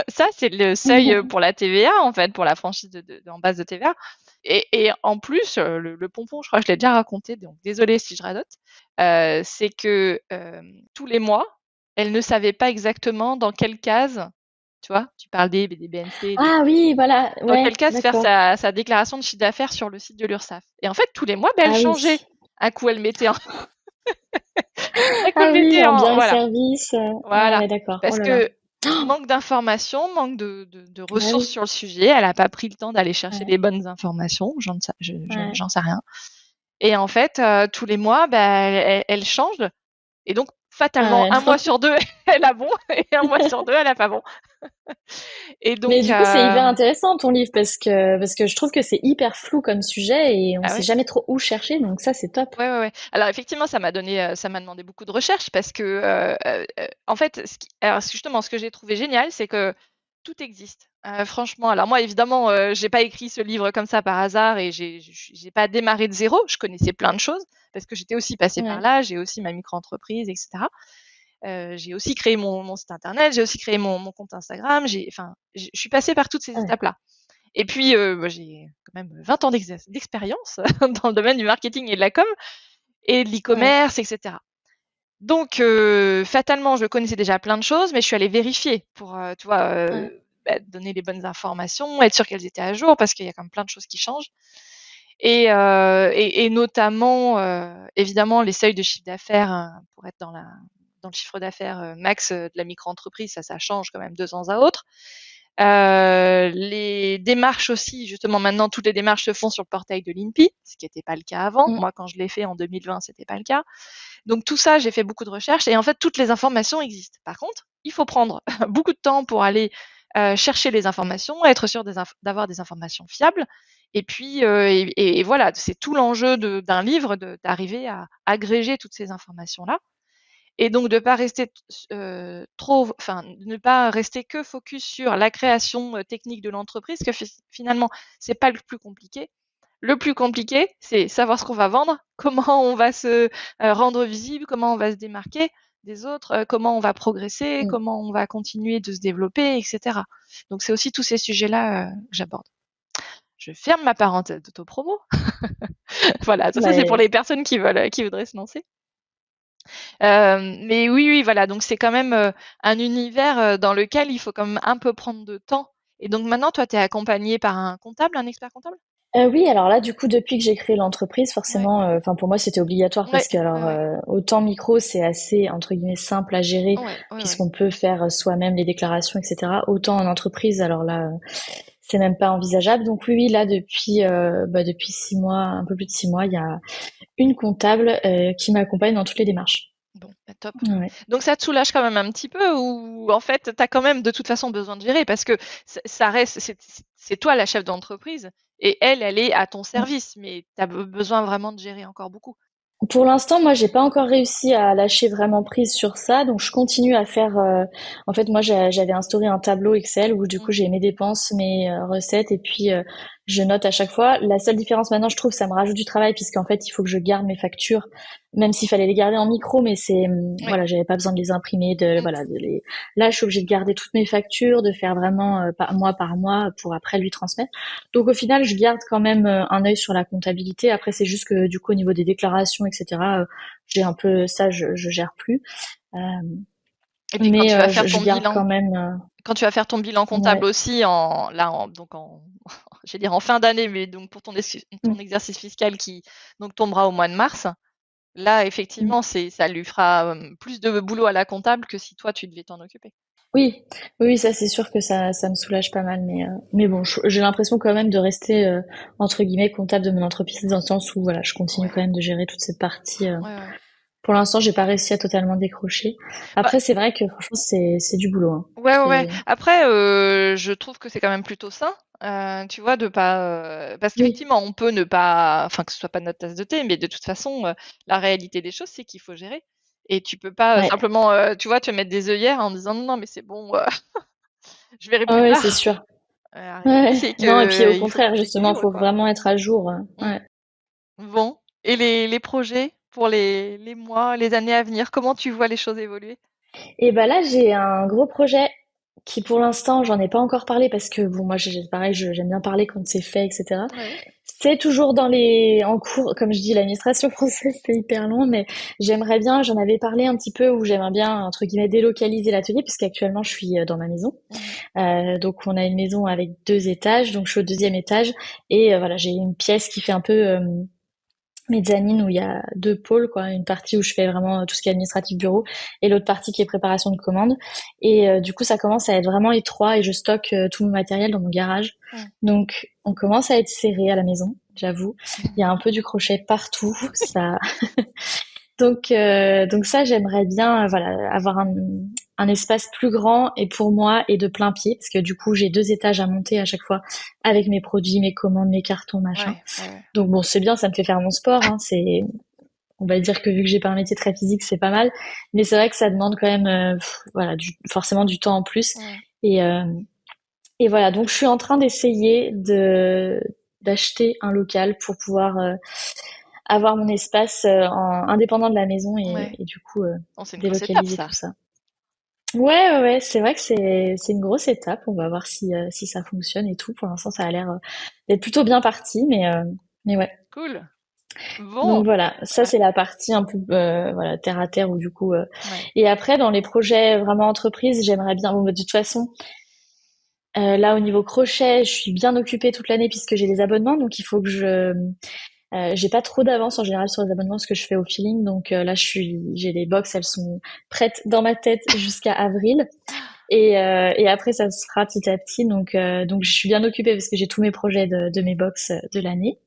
ça c'est le seuil pour la TVA en fait, pour la franchise en base de TVA. Et en plus, le pompon, je crois que je l'ai déjà raconté, donc désolée si je radote, c'est que tous les mois, elle ne savait pas exactement dans quelle case, tu vois, tu parles des BNC, Ah oui, voilà, dans ouais, quelle case faire d'accord. sa déclaration de chiffre d'affaires sur le site de l'URSSAF. Et en fait, tous les mois, ben, elle Ah oui. changeait. Un coup, elle mettait un coup, Ah elle oui, mettait en en, bien voilà, service. Ah voilà, ouais, d'accord. Oh parce là là. que manque d'informations, manque de Bah ressources oui. sur le sujet. Elle n'a pas pris le temps d'aller chercher Ouais, les bonnes informations. ouais, J'en sais rien. Et en fait, tous les mois, bah, elle change. Et donc, ah fatalement, ouais. un mois sur deux, elle a bon, et un mois sur deux, elle a pas bon. Et Mais donc, du coup, c'est hyper intéressant ton livre parce que je trouve que c'est hyper flou comme sujet et on ah sait ouais, jamais trop où chercher, donc ça, c'est top. ouais, ouais, ouais. Alors effectivement, ça m'a demandé beaucoup de recherche parce que, en fait, alors justement, ce que j'ai trouvé génial, c'est que tout existe. Franchement, alors moi, évidemment, j'ai pas écrit ce livre comme ça par hasard et j'ai pas démarré de zéro. Je connaissais plein de choses parce que j'étais aussi passée par Ouais, là. J'ai aussi ma micro-entreprise, etc. J'ai aussi créé mon site internet, j'ai aussi créé mon compte Instagram. Enfin, je suis passée par toutes ces ouais, étapes-là. Et puis, bah, j'ai quand même 20 ans d'expérience dans le domaine du marketing et de la com et de ouais, l'e-commerce, etc. Donc, fatalement, je connaissais déjà plein de choses, mais je suis allée vérifier pour, tu vois, ouais, bah, donner les bonnes informations, être sûre qu'elles étaient à jour, parce qu'il y a quand même plein de choses qui changent. Et notamment, évidemment, les seuils de chiffre d'affaires pour être dans le chiffre d'affaires max de la micro-entreprise, ça change quand même de temps à autre. Les démarches aussi, justement, maintenant, toutes les démarches se font sur le portail de l'INPI, ce qui n'était pas le cas avant. mm, Moi, quand je l'ai fait en 2020, c'était pas le cas. Donc tout ça, j'ai fait beaucoup de recherches et en fait, toutes les informations existent. Par contre, il faut prendre beaucoup de temps pour aller chercher les informations, être sûr d'avoir des informations fiables. Et puis, et voilà, c'est tout l'enjeu d'un livre, d'arriver à agréger toutes ces informations-là. Et donc de pas rester enfin, ne pas rester que focus sur la création technique de l'entreprise, que finalement, c'est pas le plus compliqué. Le plus compliqué, c'est savoir ce qu'on va vendre, comment on va se rendre visible, comment on va se démarquer des autres, comment on va progresser, mm. comment on va continuer de se développer, etc. Donc c'est aussi tous ces sujets-là que j'aborde. Je ferme ma parenthèse d'autopromo. Voilà, tout ça c'est pour Ouais. les personnes qui voudraient se lancer. Mais oui, oui, voilà, donc c'est quand même un univers dans lequel il faut quand même un peu prendre de temps. Et donc maintenant, toi, tu es accompagné par un comptable, un expert comptable? Oui, alors là, du coup, depuis que j'ai créé l'entreprise, Ouais, forcément, enfin pour moi, c'était obligatoire ouais, parce que alors ouais, ouais, autant micro, c'est assez entre guillemets simple à gérer ouais, ouais, ouais. puisqu'on peut faire soi-même les déclarations, etc. Autant en entreprise, alors là, c'est même pas envisageable. Donc oui, oui, là depuis 6 mois, un peu plus de 6 mois, il y a une comptable qui m'accompagne dans toutes les démarches. Bon, bah, top. Ouais. Donc ça te soulage quand même un petit peu ou en fait, tu as quand même de toute façon besoin de gérer parce que ça reste, c'est toi la chef d'entreprise et elle est à ton service, mais tu as besoin vraiment de gérer encore beaucoup. Pour l'instant, moi, j'ai pas encore réussi à lâcher vraiment prise sur ça, donc je continue à faire. En fait, moi, j'avais instauré un tableau Excel où du Mm, coup j'ai mes dépenses, mes recettes, et puis je note à chaque fois. La seule différence maintenant, je trouve, ça me rajoute du travail puisqu'en fait, il faut que je garde mes factures, même s'il fallait les garder en micro, mais Oui. voilà, j'avais pas besoin de les imprimer, Mm. voilà, là, je suis obligée de garder toutes mes factures, de faire vraiment par mois pour après lui transmettre. Donc au final, je garde quand même un œil sur la comptabilité. Après, c'est juste que du coup, au niveau des déclarations, etc., j'ai un peu ça, je gère plus. Euh, Et puis quand mais tu vas faire je ton garde bilan, quand même. quand tu vas faire ton bilan comptable Ouais. aussi donc je vais dire en fin d'année, mais donc pour ton Mm, exercice fiscal qui donc tombera au mois de mars, là mm. effectivement ça lui fera plus de boulot à la comptable que si toi tu devais t'en occuper. Oui, oui, ça c'est sûr que ça me soulage pas mal, mais bon, j'ai l'impression quand même de rester entre guillemets comptable de mon entreprise dans le sens où voilà, je continue Ouais, quand même de gérer toute cette partie. ouais, ouais. Pour l'instant, j'ai pas réussi à totalement décrocher. Bah, Après, c'est vrai que franchement, c'est du boulot, hein. ouais, ouais, ouais. C'est Après, je trouve que c'est quand même plutôt sain, tu vois, de pas, parce oui, qu'effectivement, on peut ne pas, enfin, que ce soit pas notre tasse de thé, mais de toute façon, la réalité des choses, c'est qu'il faut gérer. Et tu peux pas ouais, simplement, tu vois, te mettre des œillères en disant non, non, mais c'est bon, je verrai ah plus ouais, c'est tard. sûr. La réalité, Ouais, c'est non, et puis au que il faut que contraire, tu justement, équilibres, faut quoi. vraiment être à jour. Mm. Ouais. Bon. Et les projets pour les mois, les années à venir, comment tu vois les choses évoluer? Et bah là, j'ai un gros projet qui, pour l'instant, j'en ai pas encore parlé parce que bon, moi, pareil, j'aime bien parler quand c'est fait, etc. Ouais. C'est toujours en cours, comme je dis, l'administration française, c'est hyper long, mais j'aimerais bien, j'en avais parlé un petit peu, où j'aimerais bien, entre guillemets, délocaliser l'atelier, puisqu'actuellement, je suis dans ma maison. Mhm. Donc, on a une maison avec 2 étages, donc je suis au deuxième étage, et voilà, j'ai une pièce qui fait un peu mezzanine où il y a 2 pôles, quoi. Une partie où je fais vraiment tout ce qui est administratif bureau, et l'autre partie qui est préparation de commandes. Et du coup, ça commence à être vraiment étroit, et je stocke tout mon matériel dans mon garage. Mm. Donc, on commence à être serré à la maison, j'avoue. Il y a un peu du crochet partout, ça. Donc ça, j'aimerais bien, voilà, avoir un espace plus grand et pour moi et de plein pied, parce que du coup, j'ai 2 étages à monter à chaque fois avec mes produits, mes commandes, mes cartons, machin. Ouais, ouais, ouais. Donc bon, c'est bien, ça me fait faire mon sport, hein. On va dire que vu que j'ai pas un métier très physique, c'est pas mal. Mais c'est vrai que ça demande quand même, voilà, forcément du temps en plus. Mm. Et, euh, et voilà, donc je suis en train d'essayer d'acheter un local pour pouvoir avoir mon espace indépendant de la maison Ouais. et du coup Bon, c'est une grosse étape, délocaliser tout ça. ça. Ouais, ouais, ouais, c'est vrai que c'est une grosse étape. On va voir si ça fonctionne et tout. Pour l'instant, ça a l'air d'être plutôt bien parti, mais ouais. Cool. Donc Bon. voilà, ça Ouais, c'est la partie un peu voilà terre à terre où du coup ouais. et après dans les projets vraiment entreprise, j'aimerais bien bon, bah, de toute façon là au niveau crochet, je suis bien occupée toute l'année puisque j'ai des abonnements donc il faut que j'ai pas trop d'avance en général sur les abonnements parce que je fais au feeling donc là j'ai les box, elles sont prêtes dans ma tête jusqu'à avril et après ça se fera petit à petit donc je suis bien occupée parce que j'ai tous mes projets de mes box de l'année.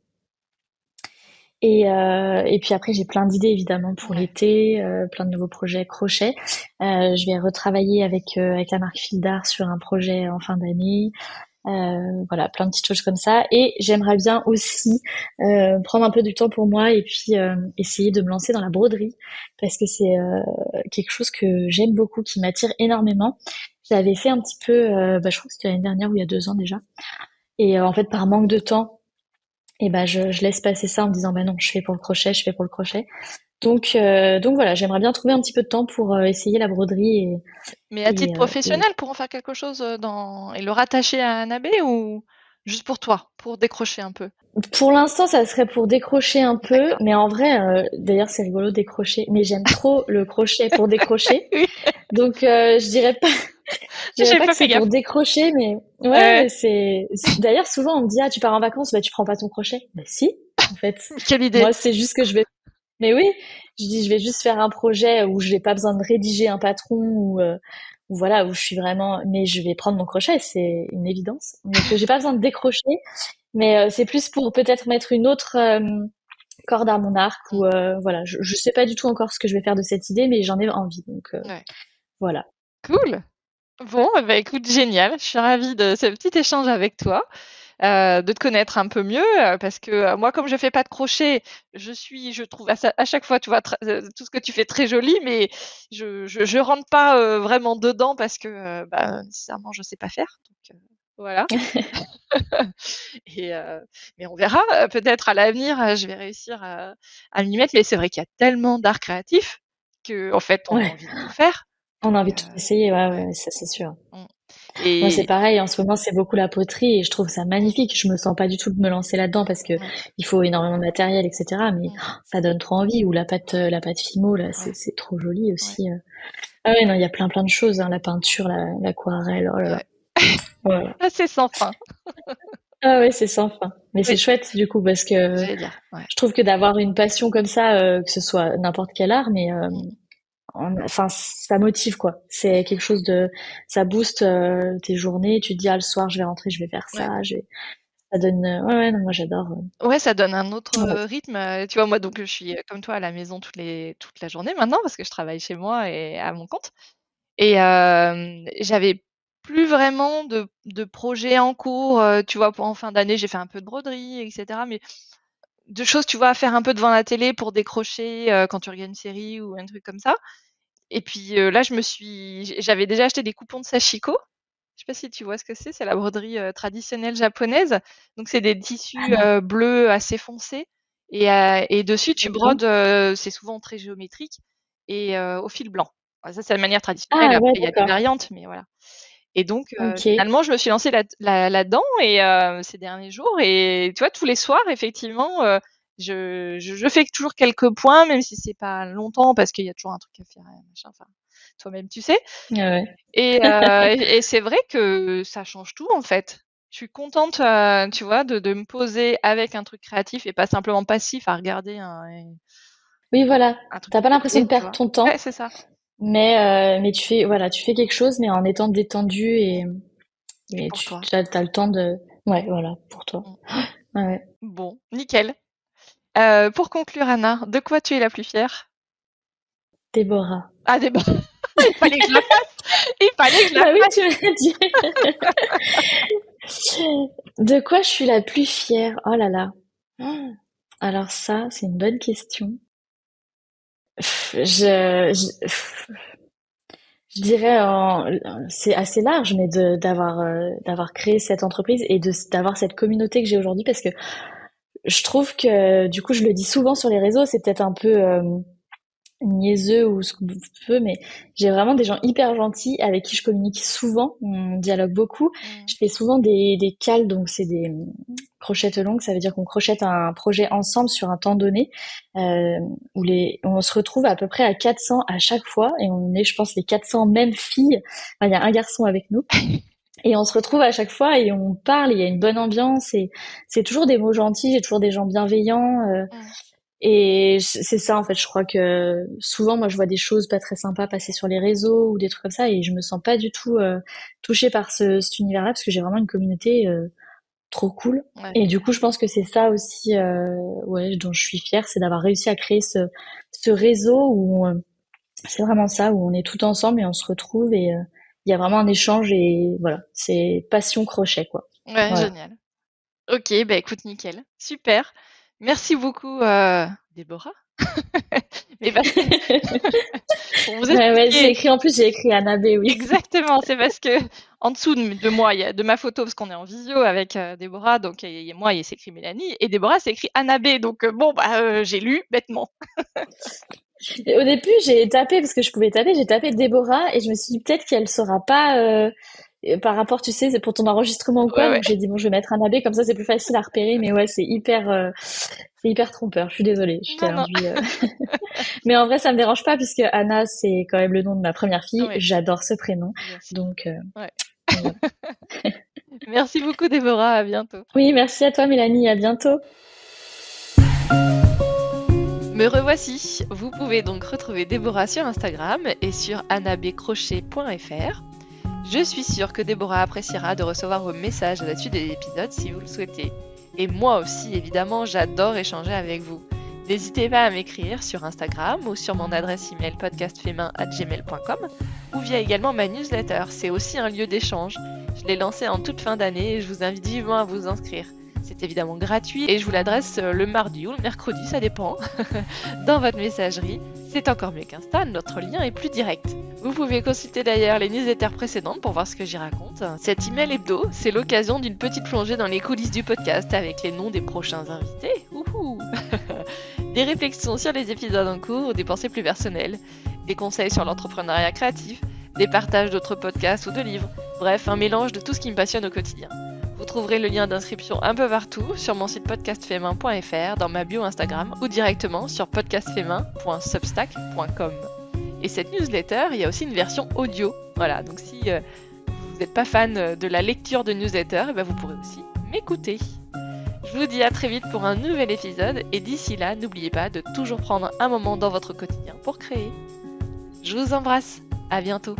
Et puis après, j'ai plein d'idées évidemment pour Ouais. l'été, plein de nouveaux projets crochet. Je vais retravailler avec la marque Fildar sur un projet en fin d'année. Voilà, plein de petites choses comme ça. Et j'aimerais bien aussi prendre un peu du temps pour moi et puis essayer de me lancer dans la broderie parce que c'est quelque chose que j'aime beaucoup, qui m'attire énormément. J'avais fait un petit peu, je crois que c'était l'année dernière ou il y a 2 ans déjà. Et en fait, par manque de temps, et ben je laisse passer ça en me disant bah non, je fais pour le crochet, je fais pour le crochet. Donc voilà, j'aimerais bien trouver un petit peu de temps pour essayer la broderie Mais à titre et professionnel, pour en faire quelque chose et le rattacher à un abbé ou juste pour toi, pour décrocher un peu? pour l'instant ça serait pour décrocher un peu, D'accord. mais en vrai d'ailleurs c'est rigolo décrocher, mais j'aime trop le crochet pour décrocher. Oui, Donc je dirais j'ai pas pas que fait c'est pour gaffe. décrocher, mais ouais, Ouais, c'est d'ailleurs souvent on me dit ah tu pars en vacances, bah tu prends pas ton crochet. Bah si, en fait. quelle idée. Moi c'est juste que je vais. Mais oui, je dis je vais juste faire un projet où je n'ai pas besoin de rédiger un patron ou voilà où je suis vraiment. Mais je vais prendre mon crochet, c'est une évidence. Donc j'ai pas besoin de décrocher, mais c'est plus pour peut-être mettre une autre corde à mon arc Mm. ou voilà. Je sais pas du tout encore ce que je vais faire de cette idée, mais j'en ai envie. Donc Ouais. voilà. Cool. Bon, eh ben, écoute, génial. Je suis ravie de ce petit échange avec toi, de te connaître un peu mieux, parce que moi, comme je fais pas de crochet, je trouve à chaque fois, tu vois, tout ce que tu fais très joli, mais je rentre pas vraiment dedans parce que, bah, nécessairement, je sais pas faire. Donc, Voilà. Et mais on verra, peut-être à l'avenir, je vais réussir à m'y mettre. Mais c'est vrai qu'il y a tellement d'art créatif qu'en fait, on a Ouais, envie de tout faire. on a Et envie de tout essayer, ouais, ouais. ouais, ça c'est sûr. Mmh. Moi, c'est Et pareil, en ce moment, c'est beaucoup la poterie et je trouve ça mmh, magnifique. Je me sens pas du tout de me lancer là-dedans parce que ouais, il faut énormément de matériel, etc. Mais mmh, ça donne trop envie. Ou la pâte Fimo, là, ouais, c'est trop joli ouais, aussi. Ah ouais, non, il y a plein de choses, hein. La peinture, l'aquarelle, oh là là. ouais. Voilà. Ah, c'est sans fin. Ah ouais, c'est sans fin. Mais c'est Oui, chouette, du coup, parce que j'allais dire, ouais. je trouve que d'avoir une passion comme ça, que ce soit n'importe quel art, mais Mmh, enfin, ça motive quoi. C'est quelque chose de, ça booste tes journées. Tu te dis ah le soir je vais rentrer, je vais faire ouais. ça. Ça donne, ouais ouais non moi j'adore. Ouais, ça donne un autre, Ouais. rythme, tu vois? Moi, donc, je suis, comme toi à la maison toute la journée maintenant parce que je travaille chez moi et à mon compte. Et j'avais plus vraiment de projets en cours, tu vois? Pour en fin d'année, j'ai fait un peu de broderie et cetera, mais de choses, tu vois, à faire un peu devant la télé pour décrocher, quand tu regardes une série ou un truc comme ça. Et puis, là, j'avais déjà acheté des coupons de sashiko. Je sais pas si tu vois ce que c'est? C'est la broderie, traditionnelle japonaise. Donc c'est des Ah tissus, non, bleus assez foncés et dessus tu d'accord. brodes, c'est souvent très géométrique et au fil blanc. Voilà, ça, c'est la manière traditionnelle. Ah ouais Après, il y a des d'accord. variantes, mais voilà. Et donc, Ok. finalement, je me suis lancée là-dedans et ces derniers jours et tu vois, tous les soirs, effectivement, je fais toujours quelques points, même si c'est pas longtemps parce qu'il y a toujours un truc à faire, machin, enfin, toi-même, tu sais. Ouais. Et c'est vrai que ça change tout, en fait. Je suis contente, tu vois, de me poser avec un truc créatif et pas simplement passif à regarder Oui voilà. un truc T'as pas à l'impression côté, de tu perdre vois? ton Ouais, temps, c'est ça. mais tu fais voilà tu fais quelque chose mais en étant détendu Mmh. Et et pour toi? t'as le temps de ouais voilà pour toi. Mmh. Ouais, ouais. Bon, nickel. Pour conclure, Anna, de quoi tu es la plus fière? Déborah. Ah, des il fallait que je la fasse! Il fallait que je la Bah oui fasse! tu m'as dit. De quoi je suis la plus fière? Oh là là. Oh, alors ça, c'est une bonne question. Je dirais, c'est assez large, mais d'avoir créé cette entreprise et d'avoir cette communauté que j'ai aujourd'hui, parce que je trouve que, du coup, je le dis souvent sur les réseaux, c'est peut-être un peu niaiseux ou ce qu'on peut, mais j'ai vraiment des gens hyper gentils avec qui je communique souvent, on dialogue beaucoup. Mmh. Je fais souvent des calls, donc c'est des crochettes longues, ça veut dire qu'on crochette un projet ensemble sur un temps donné, où on se retrouve à peu près à 400 à chaque fois, et on est, je pense, les 400 mêmes filles. Enfin, il y a un garçon avec nous. Et on se retrouve à chaque fois et on parle, il y a une bonne ambiance et c'est toujours des mots gentils, j'ai toujours des gens bienveillants. Mmh. Et c'est ça, en fait, je crois que souvent, moi, je vois des choses pas très sympas passer sur les réseaux ou des trucs comme ça, et je me sens pas du tout touchée par cet univers-là, parce que j'ai vraiment une communauté trop cool. Ouais, Et du coup, je pense que c'est ça aussi, ouais, dont je suis fière, c'est d'avoir réussi à créer ce réseau où c'est vraiment ça, où on est tout ensemble et on se retrouve et il y a vraiment un échange et voilà, c'est passion crochet, quoi. ouais, Voilà. génial. OK, bah, écoute, nickel. Super. Merci beaucoup, Déborah. Mais parce que pour vous Ouais, ouais, expliquer en plus, j'ai écrit Annabé, oui. exactement, c'est parce que en dessous de moi, il y a de ma photo parce qu'on est en visio avec, Déborah, donc et moi, il s'écrit Mélanie et Déborah, c'est écrit Anna B, donc bon, bah, j'ai lu bêtement. Et au début, j'ai tapé, parce que je pouvais taper, j'ai tapé Déborah et je me suis dit peut-être qu'elle saura pas par rapport, tu sais, c'est pour ton enregistrement ou Ouais, quoi. ouais. Donc j'ai dit bon, je vais mettre Annabé, comme ça c'est plus facile à repérer. Mais ouais, c'est hyper trompeur. Je suis désolée, je t'ai Non, non. induit. Mais en vrai, ça me dérange pas puisque Anna, c'est quand même le nom de ma première fille. Ouais, J'adore ce prénom. bien sûr. Donc, Ouais. voilà. Merci beaucoup, Déborah, à bientôt. Oui, merci à toi, Mélanie. À bientôt. Me revoici. Vous pouvez donc retrouver Déborah sur Instagram et sur annabcrochet.fr. Je suis sûre que Déborah appréciera de recevoir vos messages à la suite de l'épisode si vous le souhaitez. Et moi aussi, évidemment, j'adore échanger avec vous. N'hésitez pas à m'écrire sur Instagram ou sur mon adresse email podcastfemin@gmail.com ou via également ma newsletter. C'est aussi un lieu d'échange. Je l'ai lancé en toute fin d'année et je vous invite vivement à vous inscrire. C'est évidemment gratuit et je vous l'adresse le mardi ou le mercredi, ça dépend, dans votre messagerie. C'est encore mieux qu'Insta, notre lien est plus direct. Vous pouvez consulter d'ailleurs les newsletters précédentes pour voir ce que j'y raconte. Cet email hebdo, c'est l'occasion d'une petite plongée dans les coulisses du podcast avec les noms des prochains invités. Ouhou Des réflexions sur les épisodes en cours ou des pensées plus personnelles, des conseils sur l'entrepreneuriat créatif, des partages d'autres podcasts ou de livres, bref, un mélange de tout ce qui me passionne au quotidien. Vous trouverez le lien d'inscription un peu partout sur mon site podcastfemin.fr, dans ma bio Instagram ou directement sur podcastfemin.substack.com. Et cette newsletter, il y a aussi une version audio. Voilà, donc si vous n'êtes pas fan de la lecture de newsletter, vous pourrez aussi m'écouter. Je vous dis à très vite pour un nouvel épisode et d'ici là, n'oubliez pas de toujours prendre un moment dans votre quotidien pour créer. Je vous embrasse, à bientôt.